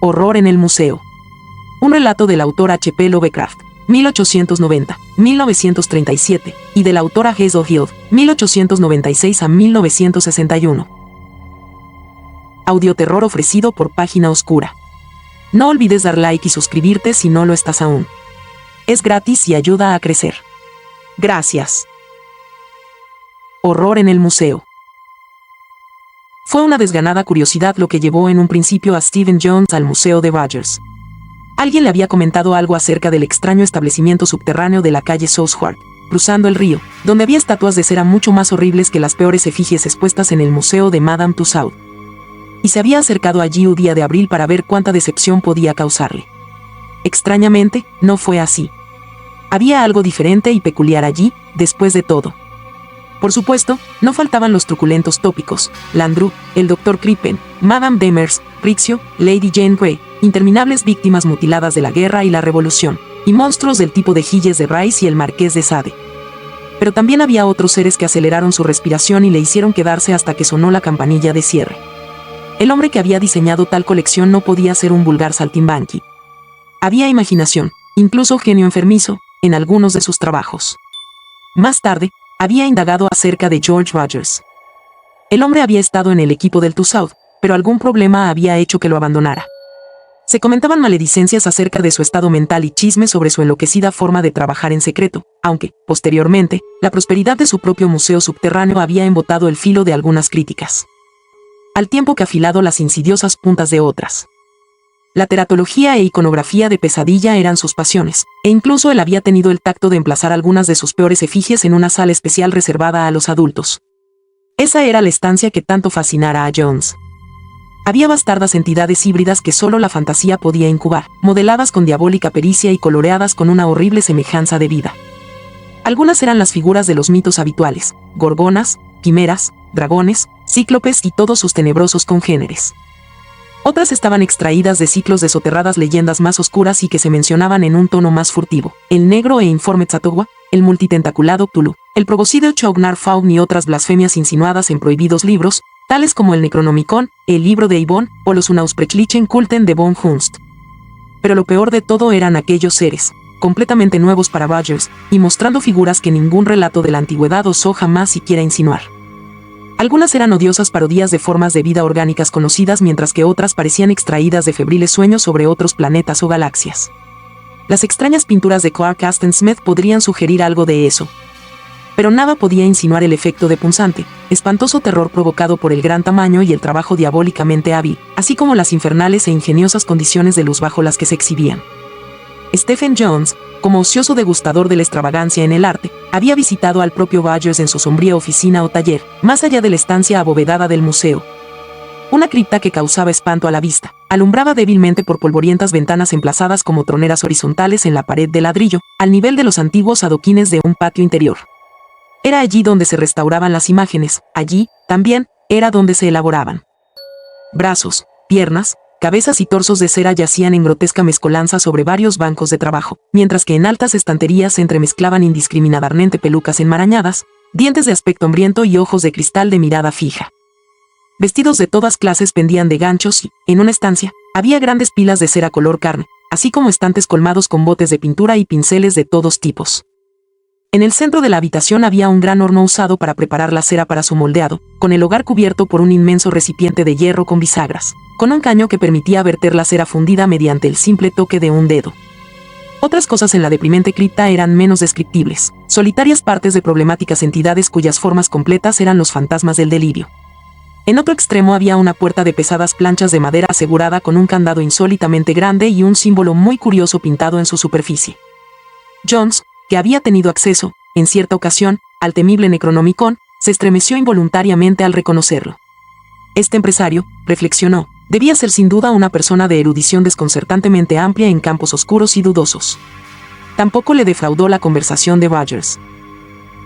Horror en el museo. Un relato del autor H.P. Lovecraft, 1890-1937, y de la autora Hazel Hill, 1896 a 1961. Audioterror ofrecido por Página Oscura. No olvides dar like y suscribirte si no lo estás aún. Es gratis y ayuda a crecer. Gracias. Horror en el museo. Fue una desganada curiosidad lo que llevó en un principio a Stephen Jones al museo de Rogers. Alguien le había comentado algo acerca del extraño establecimiento subterráneo de la calle Southwark, cruzando el río, donde había estatuas de cera mucho más horribles que las peores efigies expuestas en el museo de Madame Tussauds. Y se había acercado allí un día de abril para ver cuánta decepción podía causarle. Extrañamente, no fue así. Había algo diferente y peculiar allí, después de todo. Por supuesto, no faltaban los truculentos tópicos: Landru, el Dr. Crippen, Madame Demers, Rixio, Lady Jane Grey, interminables víctimas mutiladas de la guerra y la revolución, y monstruos del tipo de Gilles de Rice y el Marqués de Sade. Pero también había otros seres que aceleraron su respiración y le hicieron quedarse hasta que sonó la campanilla de cierre. El hombre que había diseñado tal colección no podía ser un vulgar saltimbanqui. Había imaginación, incluso genio enfermizo, en algunos de sus trabajos. Más tarde, había indagado acerca de George Rogers. El hombre había estado en el equipo del Tussauds, pero algún problema había hecho que lo abandonara. Se comentaban maledicencias acerca de su estado mental y chismes sobre su enloquecida forma de trabajar en secreto, aunque, posteriormente, la prosperidad de su propio museo subterráneo había embotado el filo de algunas críticas, al tiempo que afilado las insidiosas puntas de otras. La teratología e iconografía de pesadilla eran sus pasiones, e incluso él había tenido el tacto de emplazar algunas de sus peores efigies en una sala especial reservada a los adultos. Esa era la estancia que tanto fascinara a Jones. Había bastardas entidades híbridas que solo la fantasía podía incubar, modeladas con diabólica pericia y coloreadas con una horrible semejanza de vida. Algunas eran las figuras de los mitos habituales: gorgonas, quimeras, dragones, cíclopes y todos sus tenebrosos congéneres. Otras estaban extraídas de ciclos de soterradas leyendas más oscuras y que se mencionaban en un tono más furtivo: el negro e informe Tzatowa, el multitentaculado Cthulhu, el proboscideo Chognar Faun y otras blasfemias insinuadas en prohibidos libros, tales como el Necronomicon, el libro de Ibon o los Unaussprechlichen Kulten de von Hunst. Pero lo peor de todo eran aquellos seres, completamente nuevos para Rogers, y mostrando figuras que ningún relato de la antigüedad osó jamás siquiera insinuar. Algunas eran odiosas parodias de formas de vida orgánicas conocidas, mientras que otras parecían extraídas de febriles sueños sobre otros planetas o galaxias. Las extrañas pinturas de Clark Aston Smith podrían sugerir algo de eso. Pero nada podía insinuar el efecto de punzante, espantoso terror provocado por el gran tamaño y el trabajo diabólicamente hábil, así como las infernales e ingeniosas condiciones de luz bajo las que se exhibían. Stephen Jones, como ocioso degustador de la extravagancia en el arte, había visitado al propio Rogers en su sombría oficina o taller, más allá de la estancia abovedada del museo. Una cripta que causaba espanto a la vista, alumbraba débilmente por polvorientas ventanas emplazadas como troneras horizontales en la pared de ladrillo, al nivel de los antiguos adoquines de un patio interior. Era allí donde se restauraban las imágenes, allí, también, era donde se elaboraban. Brazos, piernas, cabezas y torsos de cera yacían en grotesca mezcolanza sobre varios bancos de trabajo, mientras que en altas estanterías se entremezclaban indiscriminadamente pelucas enmarañadas, dientes de aspecto hambriento y ojos de cristal de mirada fija. Vestidos de todas clases pendían de ganchos y, en una estancia, había grandes pilas de cera color carne, así como estantes colmados con botes de pintura y pinceles de todos tipos. En el centro de la habitación había un gran horno usado para preparar la cera para su moldeado, con el hogar cubierto por un inmenso recipiente de hierro con bisagras, con un caño que permitía verter la cera fundida mediante el simple toque de un dedo. Otras cosas en la deprimente cripta eran menos descriptibles, solitarias partes de problemáticas entidades cuyas formas completas eran los fantasmas del delirio. En otro extremo había una puerta de pesadas planchas de madera asegurada con un candado insólitamente grande y un símbolo muy curioso pintado en su superficie. Jones, que había tenido acceso, en cierta ocasión, al temible Necronomicon, se estremeció involuntariamente al reconocerlo. Este empresario, reflexionó, debía ser sin duda una persona de erudición desconcertantemente amplia en campos oscuros y dudosos. Tampoco le defraudó la conversación de Rogers.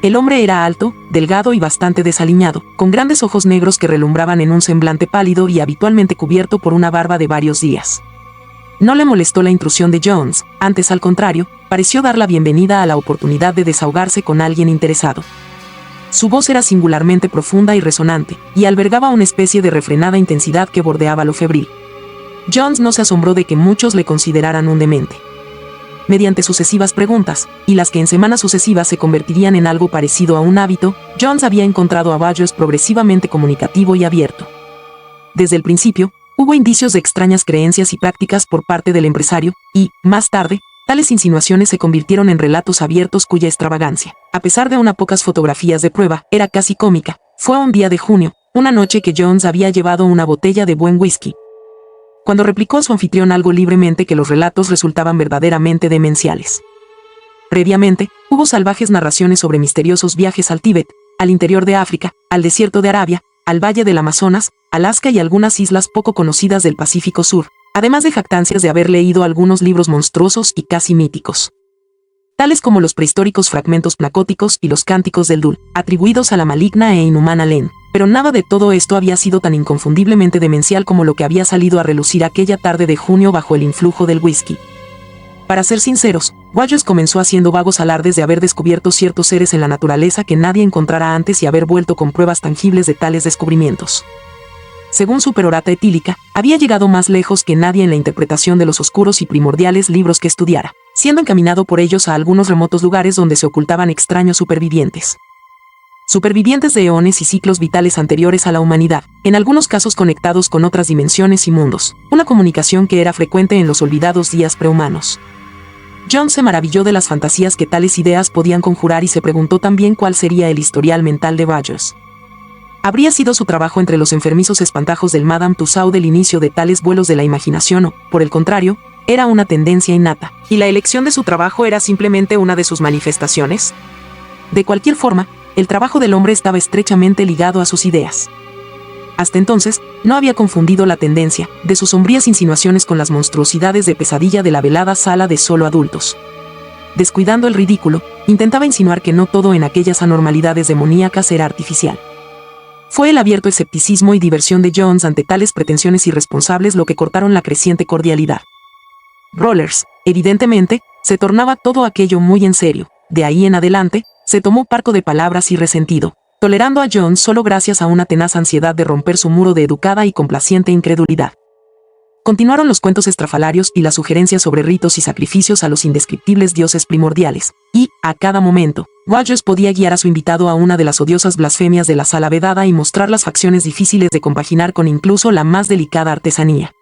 El hombre era alto, delgado y bastante desaliñado, con grandes ojos negros que relumbraban en un semblante pálido y habitualmente cubierto por una barba de varios días. No le molestó la intrusión de Jones, antes al contrario, pareció dar la bienvenida a la oportunidad de desahogarse con alguien interesado. Su voz era singularmente profunda y resonante, y albergaba una especie de refrenada intensidad que bordeaba lo febril. Jones no se asombró de que muchos le consideraran un demente. Mediante sucesivas preguntas, y las que en semanas sucesivas se convertirían en algo parecido a un hábito, Jones había encontrado a Rogers progresivamente comunicativo y abierto. Desde el principio, hubo indicios de extrañas creencias y prácticas por parte del empresario, y, más tarde, tales insinuaciones se convirtieron en relatos abiertos cuya extravagancia, a pesar de unas pocas fotografías de prueba, era casi cómica. Fue un día de junio, una noche que Jones había llevado una botella de buen whisky. Cuando replicó a su anfitrión algo libremente que los relatos resultaban verdaderamente demenciales. Previamente, hubo salvajes narraciones sobre misteriosos viajes al Tíbet, al interior de África, al desierto de Arabia, al valle del Amazonas, Alaska y algunas islas poco conocidas del Pacífico Sur, además de jactancias de haber leído algunos libros monstruosos y casi míticos, tales como los prehistóricos fragmentos placóticos y los cánticos del Dul, atribuidos a la maligna e inhumana Len. Pero nada de todo esto había sido tan inconfundiblemente demencial como lo que había salido a relucir aquella tarde de junio bajo el influjo del whisky. Para ser sinceros, Rogers comenzó haciendo vagos alardes de haber descubierto ciertos seres en la naturaleza que nadie encontrara antes y haber vuelto con pruebas tangibles de tales descubrimientos. Según su perorata etílica, había llegado más lejos que nadie en la interpretación de los oscuros y primordiales libros que estudiara, siendo encaminado por ellos a algunos remotos lugares donde se ocultaban extraños supervivientes. Supervivientes de eones y ciclos vitales anteriores a la humanidad, en algunos casos conectados con otras dimensiones y mundos, una comunicación que era frecuente en los olvidados días prehumanos. Jones se maravilló de las fantasías que tales ideas podían conjurar y se preguntó también cuál sería el historial mental de Rogers. ¿Habría sido su trabajo entre los enfermizos espantajos del Madame Tussauds del inicio de tales vuelos de la imaginación o, por el contrario, era una tendencia innata, y la elección de su trabajo era simplemente una de sus manifestaciones? De cualquier forma, el trabajo del hombre estaba estrechamente ligado a sus ideas. Hasta entonces, no había confundido la tendencia de sus sombrías insinuaciones con las monstruosidades de pesadilla de la velada sala de solo adultos. Descuidando el ridículo, intentaba insinuar que no todo en aquellas anormalidades demoníacas era artificial. Fue el abierto escepticismo y diversión de Jones ante tales pretensiones irresponsables lo que cortaron la creciente cordialidad. Rogers, evidentemente, se tornaba todo aquello muy en serio. De ahí en adelante, se tomó parco de palabras y resentido, tolerando a Jones solo gracias a una tenaz ansiedad de romper su muro de educada y complaciente incredulidad. Continuaron los cuentos estrafalarios y las sugerencias sobre ritos y sacrificios a los indescriptibles dioses primordiales, y, a cada momento, Rogers podía guiar a su invitado a una de las odiosas blasfemias de la sala vedada y mostrar las facciones difíciles de compaginar con incluso la más delicada artesanía.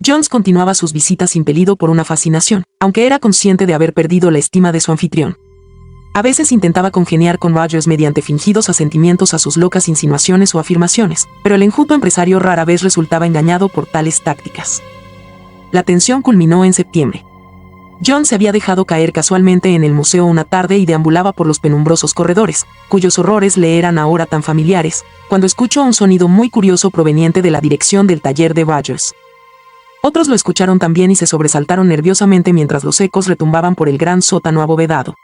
Jones continuaba sus visitas impelido por una fascinación, aunque era consciente de haber perdido la estima de su anfitrión. A veces intentaba congeniar con Rogers mediante fingidos asentimientos a sus locas insinuaciones o afirmaciones, pero el enjuto empresario rara vez resultaba engañado por tales tácticas. La tensión culminó en septiembre. Jones se había dejado caer casualmente en el museo una tarde y deambulaba por los penumbrosos corredores, cuyos horrores le eran ahora tan familiares, cuando escuchó un sonido muy curioso proveniente de la dirección del taller de Rogers. Otros lo escucharon también y se sobresaltaron nerviosamente mientras los ecos retumbaban por el gran sótano abovedado.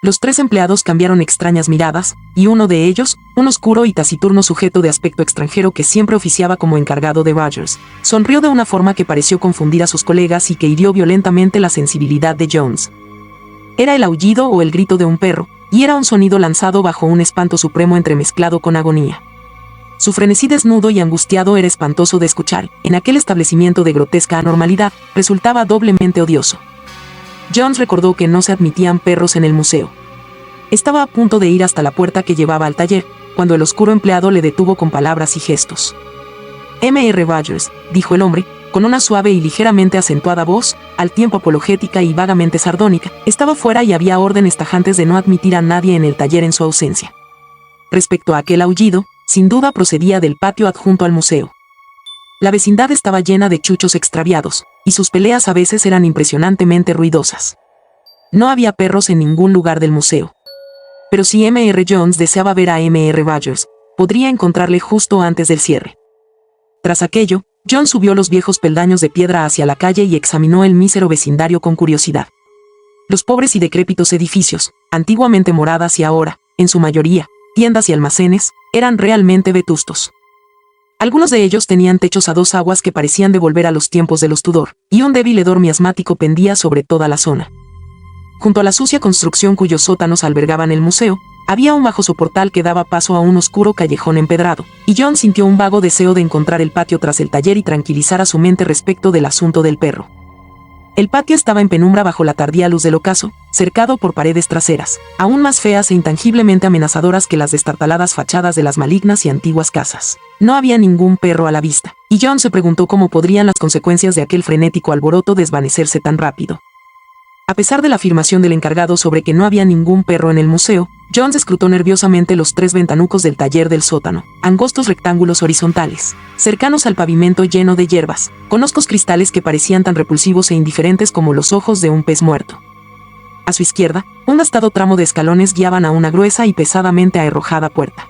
Los tres empleados cambiaron extrañas miradas, y uno de ellos, un oscuro y taciturno sujeto de aspecto extranjero que siempre oficiaba como encargado de Rogers, sonrió de una forma que pareció confundir a sus colegas y que hirió violentamente la sensibilidad de Jones. Era el aullido o el grito de un perro, y era un sonido lanzado bajo un espanto supremo entremezclado con agonía. Su frenesí desnudo y angustiado era espantoso de escuchar. En aquel establecimiento de grotesca anormalidad, resultaba doblemente odioso. Jones recordó que no se admitían perros en el museo. Estaba a punto de ir hasta la puerta que llevaba al taller, cuando el oscuro empleado le detuvo con palabras y gestos. «M.R. Rogers», dijo el hombre, con una suave y ligeramente acentuada voz, al tiempo apologética y vagamente sardónica, estaba fuera y había órdenes tajantes de no admitir a nadie en el taller en su ausencia. Respecto a aquel aullido, sin duda procedía del patio adjunto al museo. La vecindad estaba llena de chuchos extraviados, y sus peleas a veces eran impresionantemente ruidosas. No había perros en ningún lugar del museo. Pero si M.R. Jones deseaba ver a M.R. Rogers, podría encontrarle justo antes del cierre. Tras aquello, Jones subió los viejos peldaños de piedra hacia la calle y examinó el mísero vecindario con curiosidad. Los pobres y decrépitos edificios, antiguamente moradas y ahora, en su mayoría, tiendas y almacenes, eran realmente vetustos. Algunos de ellos tenían techos a dos aguas que parecían devolver a los tiempos de los Tudor, y un débil hedor miasmático pendía sobre toda la zona. Junto a la sucia construcción cuyos sótanos albergaban el museo, Había un bajo soportal que daba paso a un oscuro callejón empedrado, y John sintió un vago deseo de encontrar el patio tras el taller y tranquilizar a su mente respecto del asunto del perro. El patio estaba en penumbra bajo la tardía luz del ocaso, cercado por paredes traseras, aún más feas e intangiblemente amenazadoras que las destartaladas fachadas de las malignas y antiguas casas. No había ningún perro a la vista, y John se preguntó cómo podrían las consecuencias de aquel frenético alboroto desvanecerse tan rápido. A pesar de la afirmación del encargado sobre que no había ningún perro en el museo, John escrutó nerviosamente los 3 ventanucos del taller del sótano, angostos rectángulos horizontales, cercanos al pavimento lleno de hierbas, con hoscos cristales que parecían tan repulsivos e indiferentes como los ojos de un pez muerto. A su izquierda, un gastado tramo de escalones guiaban a una gruesa y pesadamente aherrojada puerta.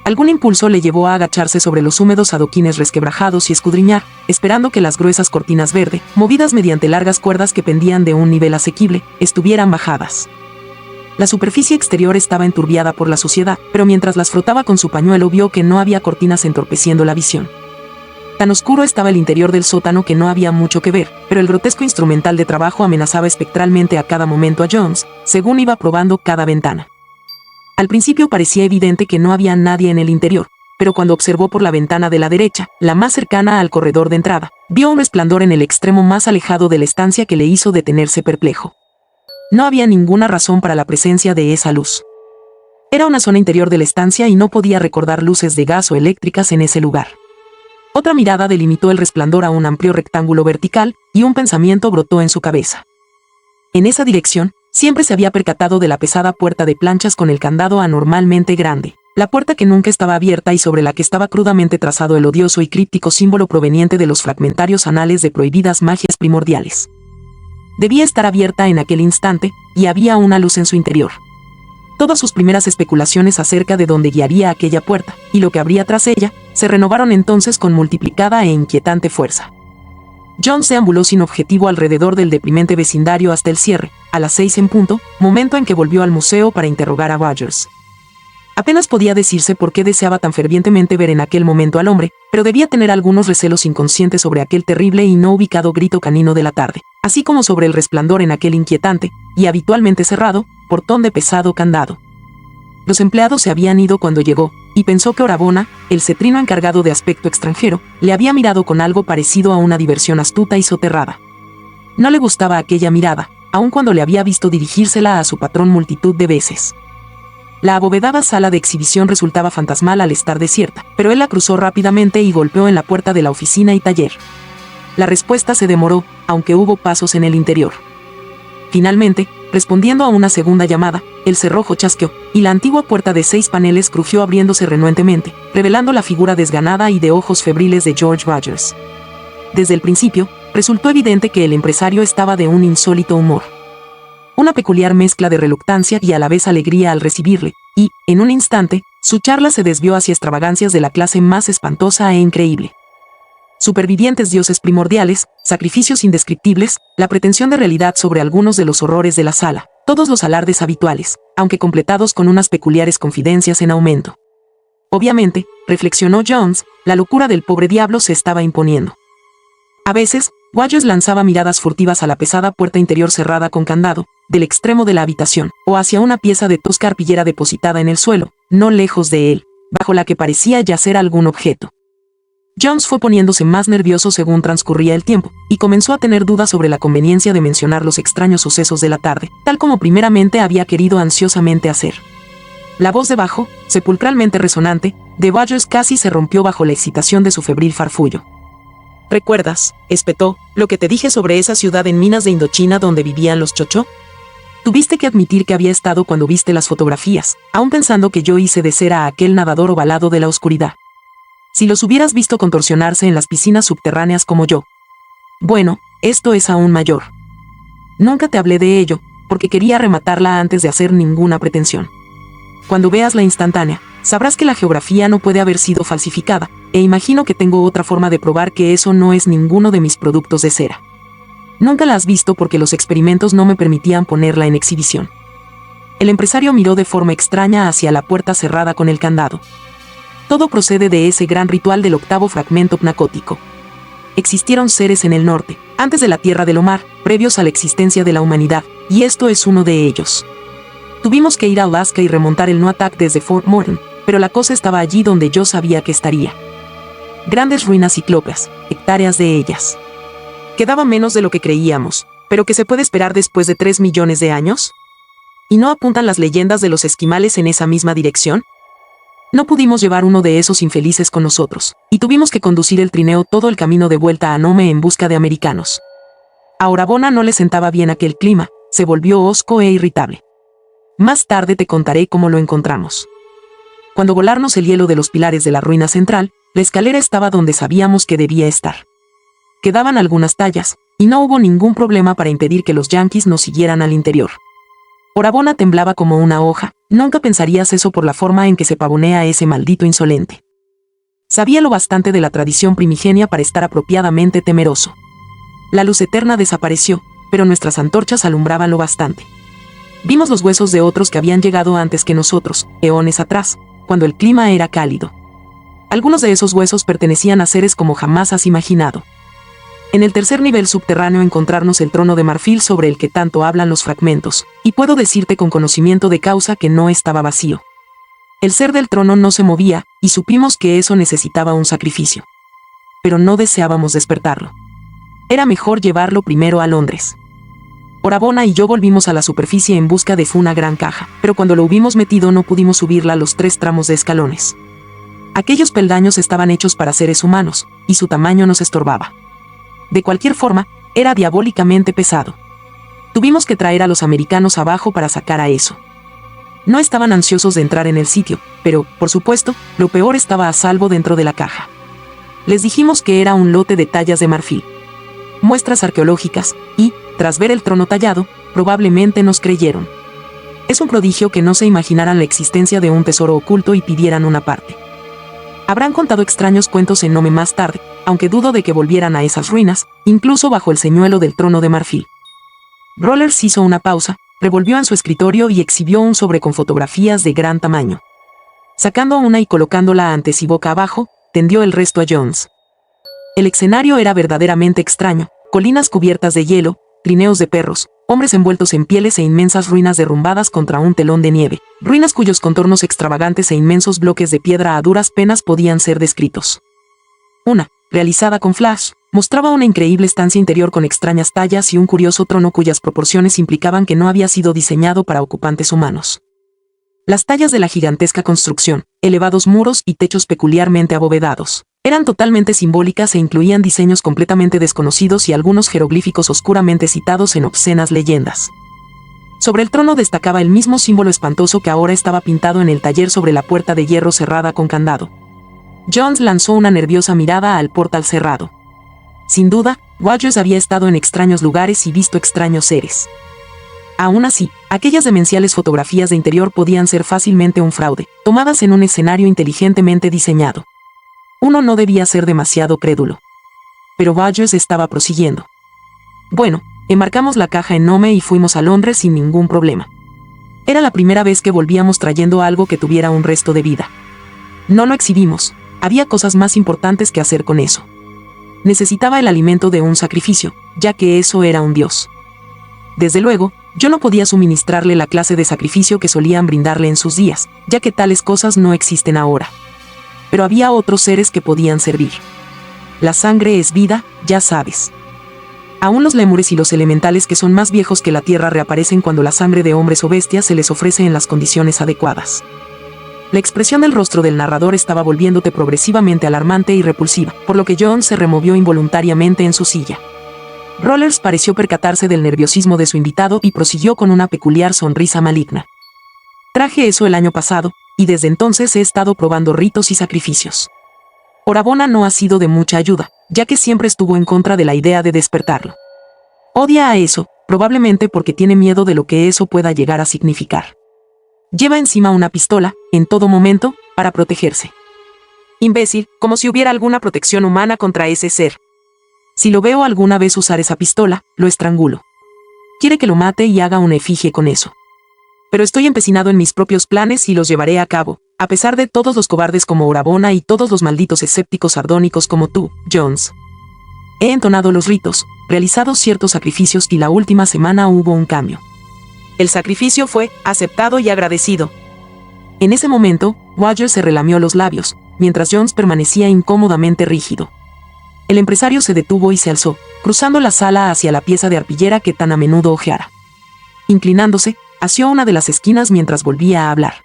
Algún impulso le llevó a agacharse sobre los húmedos adoquines resquebrajados y escudriñar, esperando que las gruesas cortinas verde, movidas mediante largas cuerdas que pendían de un nivel asequible, estuvieran bajadas. La superficie exterior estaba enturbiada por la suciedad, pero mientras las frotaba con su pañuelo vio que no había cortinas entorpeciendo la visión. Tan oscuro estaba el interior del sótano que no había mucho que ver, pero el grotesco instrumental de trabajo amenazaba espectralmente a cada momento a Jones, según iba probando cada ventana. Al principio parecía evidente que no había nadie en el interior, pero cuando observó por la ventana de la derecha, la más cercana al corredor de entrada, vio un resplandor en el extremo más alejado de la estancia que le hizo detenerse perplejo. No había ninguna razón para la presencia de esa luz. Era una zona interior de la estancia y no podía recordar luces de gas o eléctricas en ese lugar. Otra mirada delimitó el resplandor a un amplio rectángulo vertical, y un pensamiento brotó en su cabeza. En esa dirección, siempre se había percatado de la pesada puerta de planchas con el candado anormalmente grande, la puerta que nunca estaba abierta y sobre la que estaba crudamente trazado el odioso y críptico símbolo proveniente de los fragmentarios anales de prohibidas magias primordiales. Debía estar abierta en aquel instante, y había una luz en su interior. Todas sus primeras especulaciones acerca de dónde guiaría aquella puerta, y lo que habría tras ella, se renovaron entonces con multiplicada e inquietante fuerza. John se ambuló sin objetivo alrededor del deprimente vecindario hasta el cierre, a las 6 en punto, momento en que volvió al museo para interrogar a Rogers. Apenas podía decirse por qué deseaba tan fervientemente ver en aquel momento al hombre, pero debía tener algunos recelos inconscientes sobre aquel terrible y no ubicado grito canino de la tarde, así como sobre el resplandor en aquel inquietante, y habitualmente cerrado, portón de pesado candado. Los empleados se habían ido cuando llegó, y pensó que Orabona, el cetrino encargado de aspecto extranjero, le había mirado con algo parecido a una diversión astuta y soterrada. No le gustaba aquella mirada, aun cuando le había visto dirigírsela a su patrón multitud de veces. La abovedada sala de exhibición resultaba fantasmal al estar desierta, pero él la cruzó rápidamente y golpeó en la puerta de la oficina y taller. La respuesta se demoró, aunque hubo pasos en el interior. Finalmente, respondiendo a una segunda llamada, el cerrojo chasqueó, y la antigua puerta de 6 paneles crujió abriéndose renuentemente, revelando la figura desganada y de ojos febriles de George Rogers. Desde el principio, resultó evidente que el empresario estaba de un insólito humor. Una peculiar mezcla de reluctancia y a la vez alegría al recibirle, y, en un instante, su charla se desvió hacia extravagancias de la clase más espantosa e increíble. Supervivientes dioses primordiales, sacrificios indescriptibles, la pretensión de realidad sobre algunos de los horrores de la sala, todos los alardes habituales, aunque completados con unas peculiares confidencias en aumento. Obviamente, reflexionó Jones, la locura del pobre diablo se estaba imponiendo. A veces, Rogers lanzaba miradas furtivas a la pesada puerta interior cerrada con candado, del extremo de la habitación, o hacia una pieza de tosca arpillera depositada en el suelo, no lejos de él, bajo la que parecía yacer algún objeto. Jones fue poniéndose más nervioso según transcurría el tiempo, y comenzó a tener dudas sobre la conveniencia de mencionar los extraños sucesos de la tarde, tal como primeramente había querido ansiosamente hacer. La voz de bajo, sepulcralmente resonante, de Rogers casi se rompió bajo la excitación de su febril farfullo. ¿Recuerdas, espetó, lo que te dije sobre esa ciudad en minas de Indochina donde vivían los chocho? Tuviste que admitir que había estado cuando viste las fotografías, aún pensando que yo hice de cera a aquel nadador ovalado de la oscuridad. Si los hubieras visto contorsionarse en las piscinas subterráneas como yo. Bueno, esto es aún mayor. Nunca te hablé de ello, porque quería rematarla antes de hacer ninguna pretensión. Cuando veas la instantánea, sabrás que la geografía no puede haber sido falsificada, e imagino que tengo otra forma de probar que eso no es ninguno de mis productos de cera. Nunca la has visto porque los experimentos no me permitían ponerla en exhibición. El empresario miró de forma extraña hacia la puerta cerrada con el candado. Todo procede de ese gran ritual del 8º fragmento pnacótico. Existieron seres en el norte, antes de la Tierra del Omar, previos a la existencia de la humanidad, y esto es uno de ellos. Tuvimos que ir a Alaska y remontar el Noatak desde Fort Morton, pero la cosa estaba allí donde yo sabía que estaría. Grandes ruinas ciclópeas, hectáreas de ellas. Quedaba menos de lo que creíamos, pero ¿qué se puede esperar después de 3 millones de años? ¿Y no apuntan las leyendas de los esquimales en esa misma dirección? No pudimos llevar uno de esos infelices con nosotros, y tuvimos que conducir el trineo todo el camino de vuelta a Nome en busca de americanos. A Orabona no le sentaba bien aquel clima, se volvió hosco e irritable. Más tarde te contaré cómo lo encontramos. Cuando volarnos el hielo de los pilares de la ruina central, la escalera estaba donde sabíamos que debía estar. Quedaban algunas tallas, y no hubo ningún problema para impedir que los yanquis nos siguieran al interior. Orabona temblaba como una hoja, nunca pensarías eso por la forma en que se pavonea ese maldito insolente. Sabía lo bastante de la tradición primigenia para estar apropiadamente temeroso. La luz eterna desapareció, pero nuestras antorchas alumbraban lo bastante. Vimos los huesos de otros que habían llegado antes que nosotros, eones atrás, cuando el clima era cálido. Algunos de esos huesos pertenecían a seres como jamás has imaginado. En el tercer nivel subterráneo encontrarnos el trono de marfil sobre el que tanto hablan los fragmentos, y puedo decirte con conocimiento de causa que no estaba vacío. El ser del trono no se movía, y supimos que eso necesitaba un sacrificio. Pero no deseábamos despertarlo. Era mejor llevarlo primero a Londres. Orabona y yo volvimos a la superficie en busca de una gran caja, pero cuando lo hubimos metido no pudimos subirla los 3 tramos de escalones. Aquellos peldaños estaban hechos para seres humanos, y su tamaño nos estorbaba. De cualquier forma, era diabólicamente pesado. Tuvimos que traer a los americanos abajo para sacar a eso. No estaban ansiosos de entrar en el sitio, pero, por supuesto, lo peor estaba a salvo dentro de la caja. Les dijimos que era un lote de tallas de marfil. Muestras arqueológicas, y, tras ver el trono tallado, probablemente nos creyeron. Es un prodigio que no se imaginaran la existencia de un tesoro oculto y pidieran una parte. Habrán contado extraños cuentos en Nome más tarde, aunque dudo de que volvieran a esas ruinas, incluso bajo el señuelo del trono de marfil. Rollers hizo una pausa, revolvió en su escritorio y exhibió un sobre con fotografías de gran tamaño. Sacando una y colocándola ante sí boca abajo, tendió el resto a Jones. El escenario era verdaderamente extraño, colinas cubiertas de hielo, trineos de perros, hombres envueltos en pieles e inmensas ruinas derrumbadas contra un telón de nieve, ruinas cuyos contornos extravagantes e inmensos bloques de piedra a duras penas podían ser descritos. Una, realizada con flash, mostraba una increíble estancia interior con extrañas tallas y un curioso trono cuyas proporciones implicaban que no había sido diseñado para ocupantes humanos. Las tallas de la gigantesca construcción, elevados muros y techos peculiarmente abovedados, eran totalmente simbólicas e incluían diseños completamente desconocidos y algunos jeroglíficos oscuramente citados en obscenas leyendas. Sobre el trono destacaba el mismo símbolo espantoso que ahora estaba pintado en el taller sobre la puerta de hierro cerrada con candado. Jones lanzó una nerviosa mirada al portal cerrado. Sin duda, Rogers había estado en extraños lugares y visto extraños seres. Aún así, aquellas demenciales fotografías de interior podían ser fácilmente un fraude, tomadas en un escenario inteligentemente diseñado. Uno no debía ser demasiado crédulo. Pero Rogers estaba prosiguiendo. Bueno, embarcamos la caja en Nome y fuimos a Londres sin ningún problema. Era la primera vez que volvíamos trayendo algo que tuviera un resto de vida. No lo exhibimos, había cosas más importantes que hacer con eso. Necesitaba el alimento de un sacrificio, ya que eso era un dios. Desde luego, yo no podía suministrarle la clase de sacrificio que solían brindarle en sus días, ya que tales cosas no existen ahora. Pero había otros seres que podían servir. La sangre es vida, ya sabes. Aún los lémures y los elementales que son más viejos que la tierra reaparecen cuando la sangre de hombres o bestias se les ofrece en las condiciones adecuadas. La expresión del rostro del narrador estaba volviéndote progresivamente alarmante y repulsiva, por lo que John se removió involuntariamente en su silla. Rollers pareció percatarse del nerviosismo de su invitado y prosiguió con una peculiar sonrisa maligna. Traje eso el año pasado, y desde entonces he estado probando ritos y sacrificios. Orabona no ha sido de mucha ayuda, ya que siempre estuvo en contra de la idea de despertarlo. Odia a eso, probablemente porque tiene miedo de lo que eso pueda llegar a significar. Lleva encima una pistola, en todo momento, para protegerse. Imbécil, como si hubiera alguna protección humana contra ese ser. Si lo veo alguna vez usar esa pistola, lo estrangulo. Quiere que lo mate y haga una efigie con eso. Pero estoy empecinado en mis propios planes y los llevaré a cabo, a pesar de todos los cobardes como Orabona y todos los malditos escépticos sardónicos como tú, Jones. He entonado los ritos, realizado ciertos sacrificios y la última semana hubo un cambio. El sacrificio fue aceptado y agradecido. En ese momento, Rogers se relamió los labios, mientras Jones permanecía incómodamente rígido. El empresario se detuvo y se alzó, cruzando la sala hacia la pieza de arpillera que tan a menudo ojeara. Inclinándose, asió una de las esquinas mientras volvía a hablar.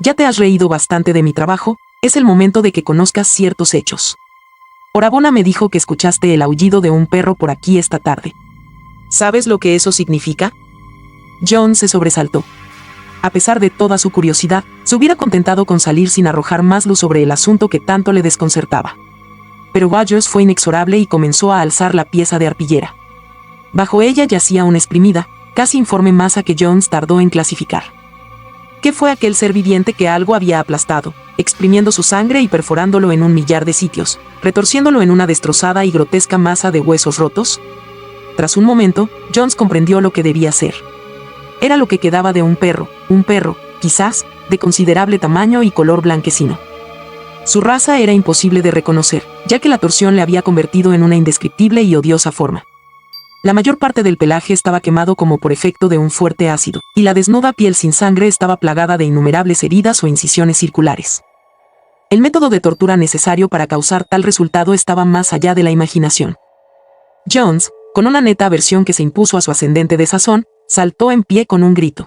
Ya te has reído bastante de mi trabajo, es el momento de que conozcas ciertos hechos. Orabona me dijo que escuchaste el aullido de un perro por aquí esta tarde. ¿Sabes lo que eso significa? Jones se sobresaltó. A pesar de toda su curiosidad, se hubiera contentado con salir sin arrojar más luz sobre el asunto que tanto le desconcertaba. Pero Rogers fue inexorable y comenzó a alzar la pieza de arpillera. Bajo ella yacía una exprimida, casi informe masa que Jones tardó en clasificar. ¿Qué fue aquel ser viviente que algo había aplastado, exprimiendo su sangre y perforándolo en 1.000.000 de sitios, retorciéndolo en una destrozada y grotesca masa de huesos rotos? Tras un momento, Jones comprendió lo que debía ser. Era lo que quedaba de un perro, quizás, de considerable tamaño y color blanquecino. Su raza era imposible de reconocer, ya que la torsión le había convertido en una indescriptible y odiosa forma. La mayor parte del pelaje estaba quemado como por efecto de un fuerte ácido, y la desnuda piel sin sangre estaba plagada de innumerables heridas o incisiones circulares. El método de tortura necesario para causar tal resultado estaba más allá de la imaginación. Jones, con una neta aversión que se impuso a su ascendente desazón, saltó en pie con un grito.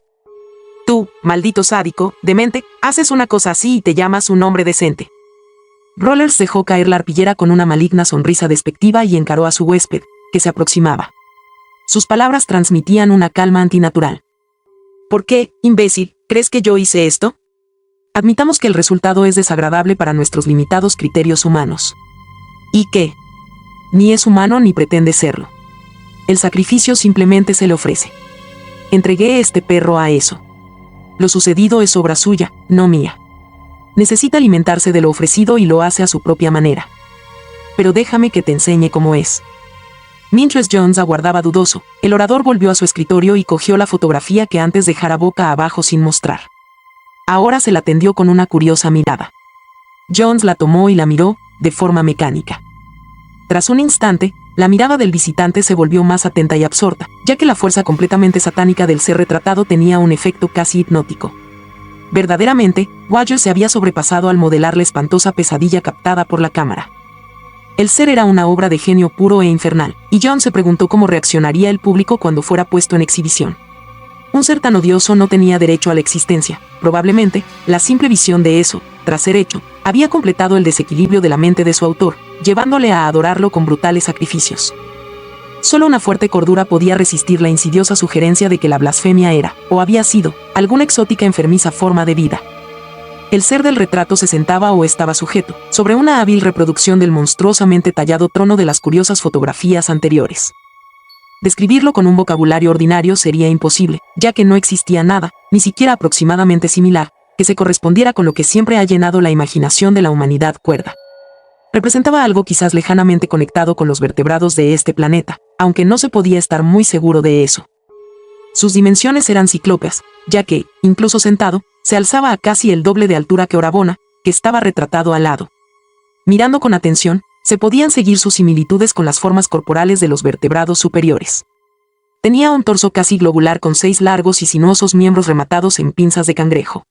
Tú, maldito sádico, demente, haces una cosa así y te llamas un hombre decente. Rollers dejó caer la arpillera con una maligna sonrisa despectiva y encaró a su huésped, que se aproximaba. Sus palabras transmitían una calma antinatural. ¿Por qué, imbécil, crees que yo hice esto? Admitamos que el resultado es desagradable para nuestros limitados criterios humanos. ¿Y qué? Ni es humano ni pretende serlo. El sacrificio simplemente se le ofrece. Entregué este perro a eso. Lo sucedido es obra suya, no mía. Necesita alimentarse de lo ofrecido y lo hace a su propia manera. Pero déjame que te enseñe cómo es. Mientras Jones aguardaba dudoso, el orador volvió a su escritorio y cogió la fotografía que antes dejara boca abajo sin mostrar. Ahora se la tendió con una curiosa mirada. Jones la tomó y la miró, de forma mecánica. Tras un instante, la mirada del visitante se volvió más atenta y absorta, ya que la fuerza completamente satánica del ser retratado tenía un efecto casi hipnótico. Verdaderamente, Rogers se había sobrepasado al modelar la espantosa pesadilla captada por la cámara. El ser era una obra de genio puro e infernal, y John se preguntó cómo reaccionaría el público cuando fuera puesto en exhibición. Un ser tan odioso no tenía derecho a la existencia. Probablemente, la simple visión de eso, tras ser hecho, había completado el desequilibrio de la mente de su autor, llevándole a adorarlo con brutales sacrificios. Solo una fuerte cordura podía resistir la insidiosa sugerencia de que la blasfemia era, o había sido, alguna exótica enfermiza forma de vida. El ser del retrato se sentaba o estaba sujeto, sobre una hábil reproducción del monstruosamente tallado trono de las curiosas fotografías anteriores. Describirlo con un vocabulario ordinario sería imposible, ya que no existía nada, ni siquiera aproximadamente similar, que se correspondiera con lo que siempre ha llenado la imaginación de la humanidad cuerda. Representaba algo quizás lejanamente conectado con los vertebrados de este planeta, aunque no se podía estar muy seguro de eso. Sus dimensiones eran ciclópeas, ya que, incluso sentado, se alzaba a casi el doble de altura que Orabona, que estaba retratado al lado. Mirando con atención, se podían seguir sus similitudes con las formas corporales de los vertebrados superiores. Tenía un torso casi globular con 6 largos y sinuosos miembros rematados en pinzas de cangrejo.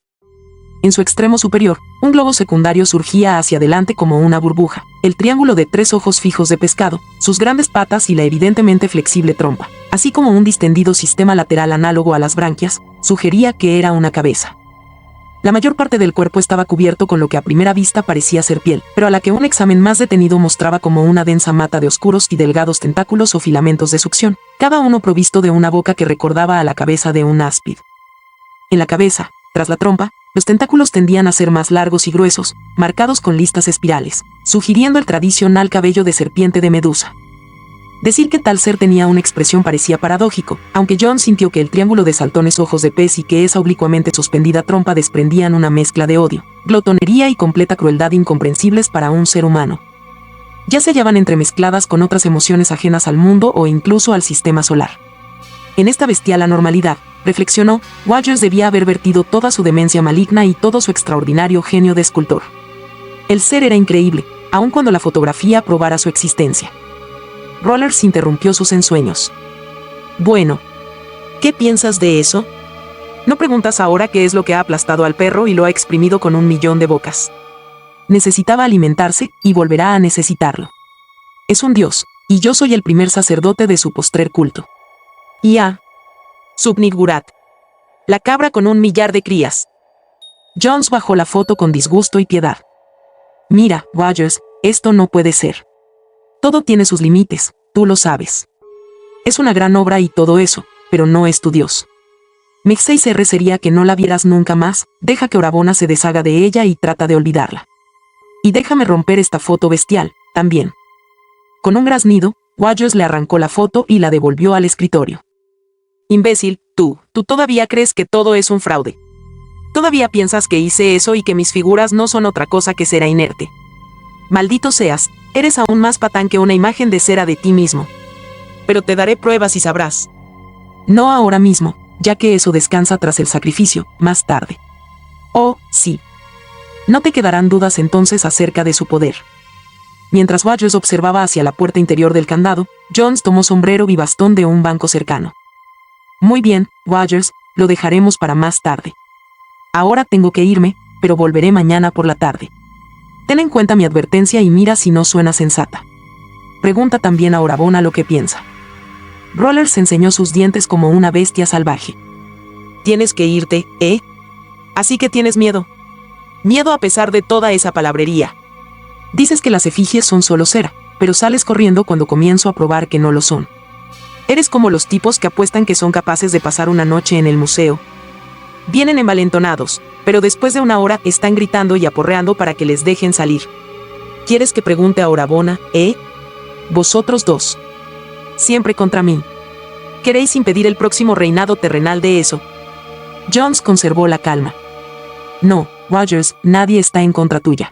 En su extremo superior, un globo secundario surgía hacia adelante como una burbuja, el triángulo de 3 ojos fijos de pescado, sus grandes patas y la evidentemente flexible trompa, así como un distendido sistema lateral análogo a las branquias, sugería que era una cabeza. La mayor parte del cuerpo estaba cubierto con lo que a primera vista parecía ser piel, pero a la que un examen más detenido mostraba como una densa mata de oscuros y delgados tentáculos o filamentos de succión, cada uno provisto de una boca que recordaba a la cabeza de un áspid. En la cabeza, tras la trompa, los tentáculos tendían a ser más largos y gruesos, marcados con listas espirales, sugiriendo el tradicional cabello de serpiente de Medusa. Decir que tal ser tenía una expresión parecía paradójico, aunque John sintió que el triángulo de saltones ojos de pez y que esa oblicuamente suspendida trompa desprendían una mezcla de odio, glotonería y completa crueldad incomprensibles para un ser humano. Ya se hallaban entremezcladas con otras emociones ajenas al mundo o incluso al sistema solar. En esta bestial anormalidad, reflexionó, Rogers debía haber vertido toda su demencia maligna y todo su extraordinario genio de escultor. El ser era increíble, aun cuando la fotografía probara su existencia. Rollers interrumpió sus ensueños. Bueno, ¿Qué piensas de eso? No preguntas ahora qué es lo que ha aplastado al perro y lo ha exprimido con 1.000.000 de bocas. Necesitaba alimentarse y volverá a necesitarlo. Es un dios, y yo soy el primer sacerdote de su postrer culto. Y a Subnigurat, la cabra con 1.000.000 de crías. Jones bajó la foto con disgusto y piedad. Mira, Rogers, esto no puede ser. Todo tiene sus límites, tú lo sabes. Es una gran obra y todo eso, pero no es tu dios. Mi 6R sería que no la vieras nunca más, deja que Orabona se deshaga de ella y trata de olvidarla. Y déjame romper esta foto bestial, también. Con un graznido, Rogers le arrancó la foto y la devolvió al escritorio. Imbécil, tú todavía crees que todo es un fraude. Todavía piensas que hice eso y que mis figuras no son otra cosa que cera inerte. Maldito seas, eres aún más patán que una imagen de cera de ti mismo. Pero te daré pruebas y sabrás. No ahora mismo, ya que eso descansa tras el sacrificio, más tarde. Oh, sí. No te quedarán dudas entonces acerca de su poder. Mientras Rogers observaba hacia la puerta interior del candado, Jones tomó sombrero y bastón de un banco cercano. Muy bien, Rogers, lo dejaremos para más tarde. Ahora tengo que irme, pero volveré mañana por la tarde. Ten en cuenta mi advertencia y mira si no suena sensata. Pregunta también a Orabona lo que piensa. Rollers enseñó sus dientes como una bestia salvaje. Tienes que irte, ¿eh? Así que tienes miedo. Miedo a pesar de toda esa palabrería. Dices que las efigies son solo cera, pero sales corriendo cuando comienzo a probar que no lo son. Eres como los tipos que apuestan que son capaces de pasar una noche en el museo. Vienen envalentonados, pero después de una hora están gritando y aporreando para que les dejen salir. ¿Quieres que pregunte a Orabona, Vosotros dos. Siempre contra mí. Queréis impedir el próximo reinado terrenal de eso. Jones conservó la calma. No, Rogers, nadie está en contra tuya.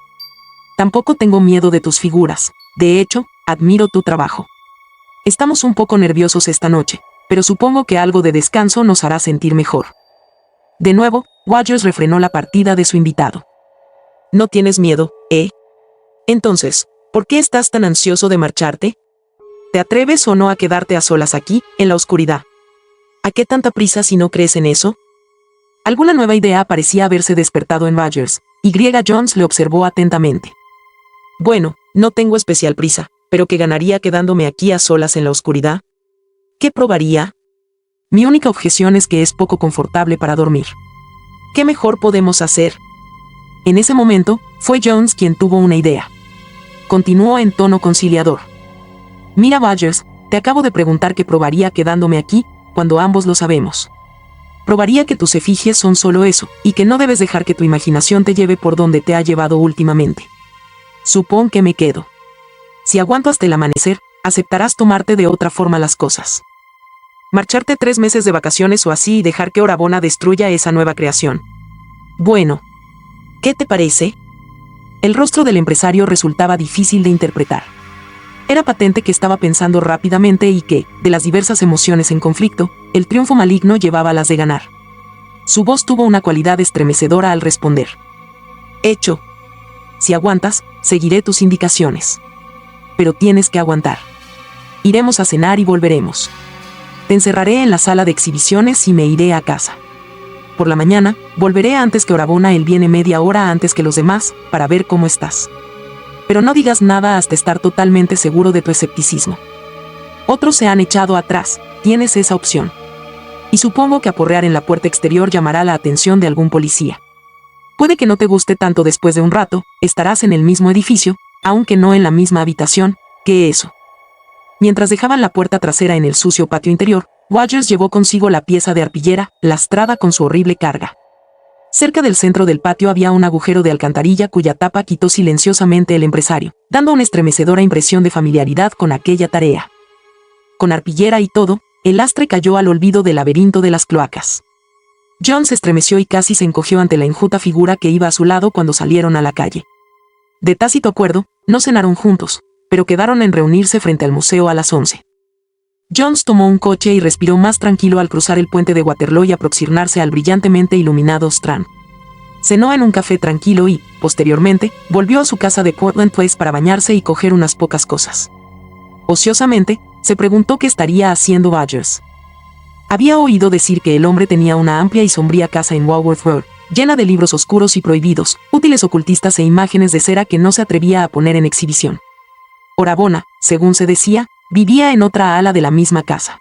Tampoco tengo miedo de tus figuras. De hecho, admiro tu trabajo. Estamos un poco nerviosos esta noche, pero supongo que algo de descanso nos hará sentir mejor. De nuevo, Rogers refrenó la partida de su invitado. ¿No tienes miedo, Entonces, ¿por qué estás tan ansioso de marcharte? ¿Te atreves o no a quedarte a solas aquí, en la oscuridad? ¿A qué tanta prisa si no crees en eso? Alguna nueva idea parecía haberse despertado en Rogers, y Jones le observó atentamente. Bueno, no tengo especial prisa, pero ¿qué ganaría quedándome aquí a solas en la oscuridad? ¿Qué probaría? Mi única objeción es que es poco confortable para dormir. ¿Qué mejor podemos hacer? En ese momento, fue Jones quien tuvo una idea. Continuó en tono conciliador. Mira, Rogers, te acabo de preguntar qué probaría quedándome aquí, cuando ambos lo sabemos. Probaría que tus efigies son solo eso, y que no debes dejar que tu imaginación te lleve por donde te ha llevado últimamente. Supón que me quedo. Si aguanto hasta el amanecer, aceptarás tomarte de otra forma las cosas. Marcharte 3 meses de vacaciones o así y dejar que Orabona destruya esa nueva creación. Bueno. ¿Qué te parece? El rostro del empresario resultaba difícil de interpretar. Era patente que estaba pensando rápidamente y que, de las diversas emociones en conflicto, el triunfo maligno llevaba las de ganar. Su voz tuvo una cualidad estremecedora al responder. Hecho. Si aguantas, seguiré tus indicaciones. Pero tienes que aguantar. Iremos a cenar y volveremos. Te encerraré en la sala de exhibiciones y me iré a casa. Por la mañana, volveré antes que Orabona. Él viene media hora antes que los demás, para ver cómo estás. Pero no digas nada hasta estar totalmente seguro de tu escepticismo. Otros se han echado atrás, tienes esa opción. Y supongo que aporrear en la puerta exterior llamará la atención de algún policía. Puede que no te guste tanto después de un rato, estarás en el mismo edificio, aunque no en la misma habitación, que eso. Mientras dejaban la puerta trasera en el sucio patio interior, Rogers llevó consigo la pieza de arpillera, lastrada con su horrible carga. Cerca del centro del patio había un agujero de alcantarilla cuya tapa quitó silenciosamente el empresario, dando una estremecedora impresión de familiaridad con aquella tarea. Con arpillera y todo, el lastre cayó al olvido del laberinto de las cloacas. John se estremeció y casi se encogió ante la enjuta figura que iba a su lado cuando salieron a la calle. De tácito acuerdo, no cenaron juntos, pero quedaron en reunirse frente al museo a las 11. Jones tomó un coche y respiró más tranquilo al cruzar el puente de Waterloo y aproximarse al brillantemente iluminado Strand. Cenó en un café tranquilo y, posteriormente, volvió a su casa de Portland Place para bañarse y coger unas pocas cosas. Ociosamente, se preguntó qué estaría haciendo Rogers. Había oído decir que el hombre tenía una amplia y sombría casa en Walworth Road, llena de libros oscuros y prohibidos, útiles ocultistas e imágenes de cera que no se atrevía a poner en exhibición. Orabona, según se decía, vivía en otra ala de la misma casa.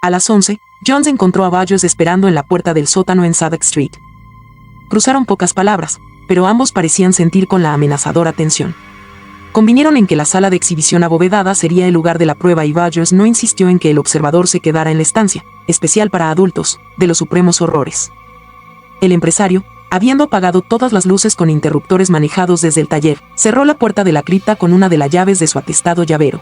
A las 11, Jones encontró a Rogers esperando en la puerta del sótano en Saddock Street. Cruzaron pocas palabras, pero ambos parecían sentir con la amenazadora tensión. Convinieron en que la sala de exhibición abovedada sería el lugar de la prueba y Rogers no insistió en que el observador se quedara en la estancia, especial para adultos, de los supremos horrores. El empresario, habiendo apagado todas las luces con interruptores manejados desde el taller, cerró la puerta de la cripta con una de las llaves de su atestado llavero.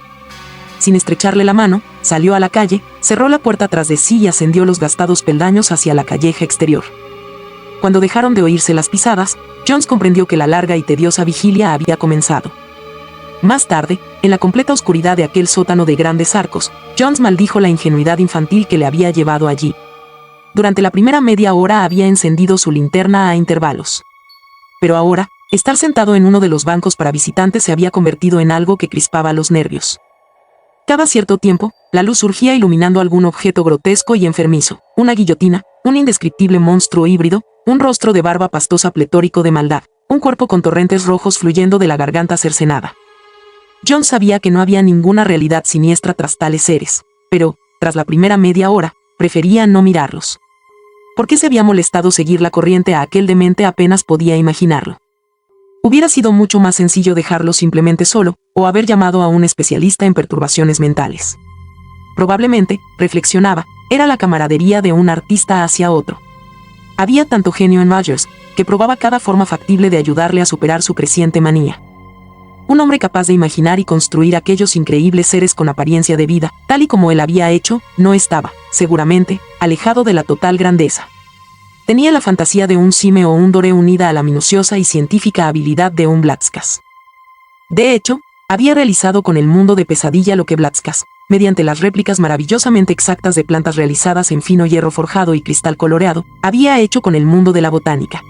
Sin estrecharle la mano, salió a la calle, cerró la puerta tras de sí y ascendió los gastados peldaños hacia la calleja exterior. Cuando dejaron de oírse las pisadas, Jones comprendió que la larga y tediosa vigilia había comenzado. Más tarde, en la completa oscuridad de aquel sótano de grandes arcos, Jones maldijo la ingenuidad infantil que le había llevado allí. Durante la primera media hora había encendido su linterna a intervalos. Pero ahora, estar sentado en uno de los bancos para visitantes se había convertido en algo que crispaba los nervios. Cada cierto tiempo, la luz surgía iluminando algún objeto grotesco y enfermizo, una guillotina, un indescriptible monstruo híbrido, un rostro de barba pastosa pletórico de maldad, un cuerpo con torrentes rojos fluyendo de la garganta cercenada. Jones sabía que no había ninguna realidad siniestra tras tales seres, pero, tras la primera media hora, prefería no mirarlos. ¿Por qué se había molestado seguir la corriente a aquel demente? Apenas podía imaginarlo. Hubiera sido mucho más sencillo dejarlo simplemente solo, o haber llamado a un especialista en perturbaciones mentales. Probablemente, reflexionaba, era la camaradería de un artista hacia otro. Había tanto genio en Rogers, que probaba cada forma factible de ayudarle a superar su creciente manía. Un hombre capaz de imaginar y construir aquellos increíbles seres con apariencia de vida, tal y como él había hecho, no estaba, seguramente, alejado de la total grandeza. Tenía la fantasía de un Cime o un Dore unida a la minuciosa y científica habilidad de un Blázquez. De hecho, había realizado con el mundo de pesadilla lo que Blázquez, mediante las réplicas maravillosamente exactas de plantas realizadas en fino hierro forjado y cristal coloreado, había hecho con el mundo de la botánica.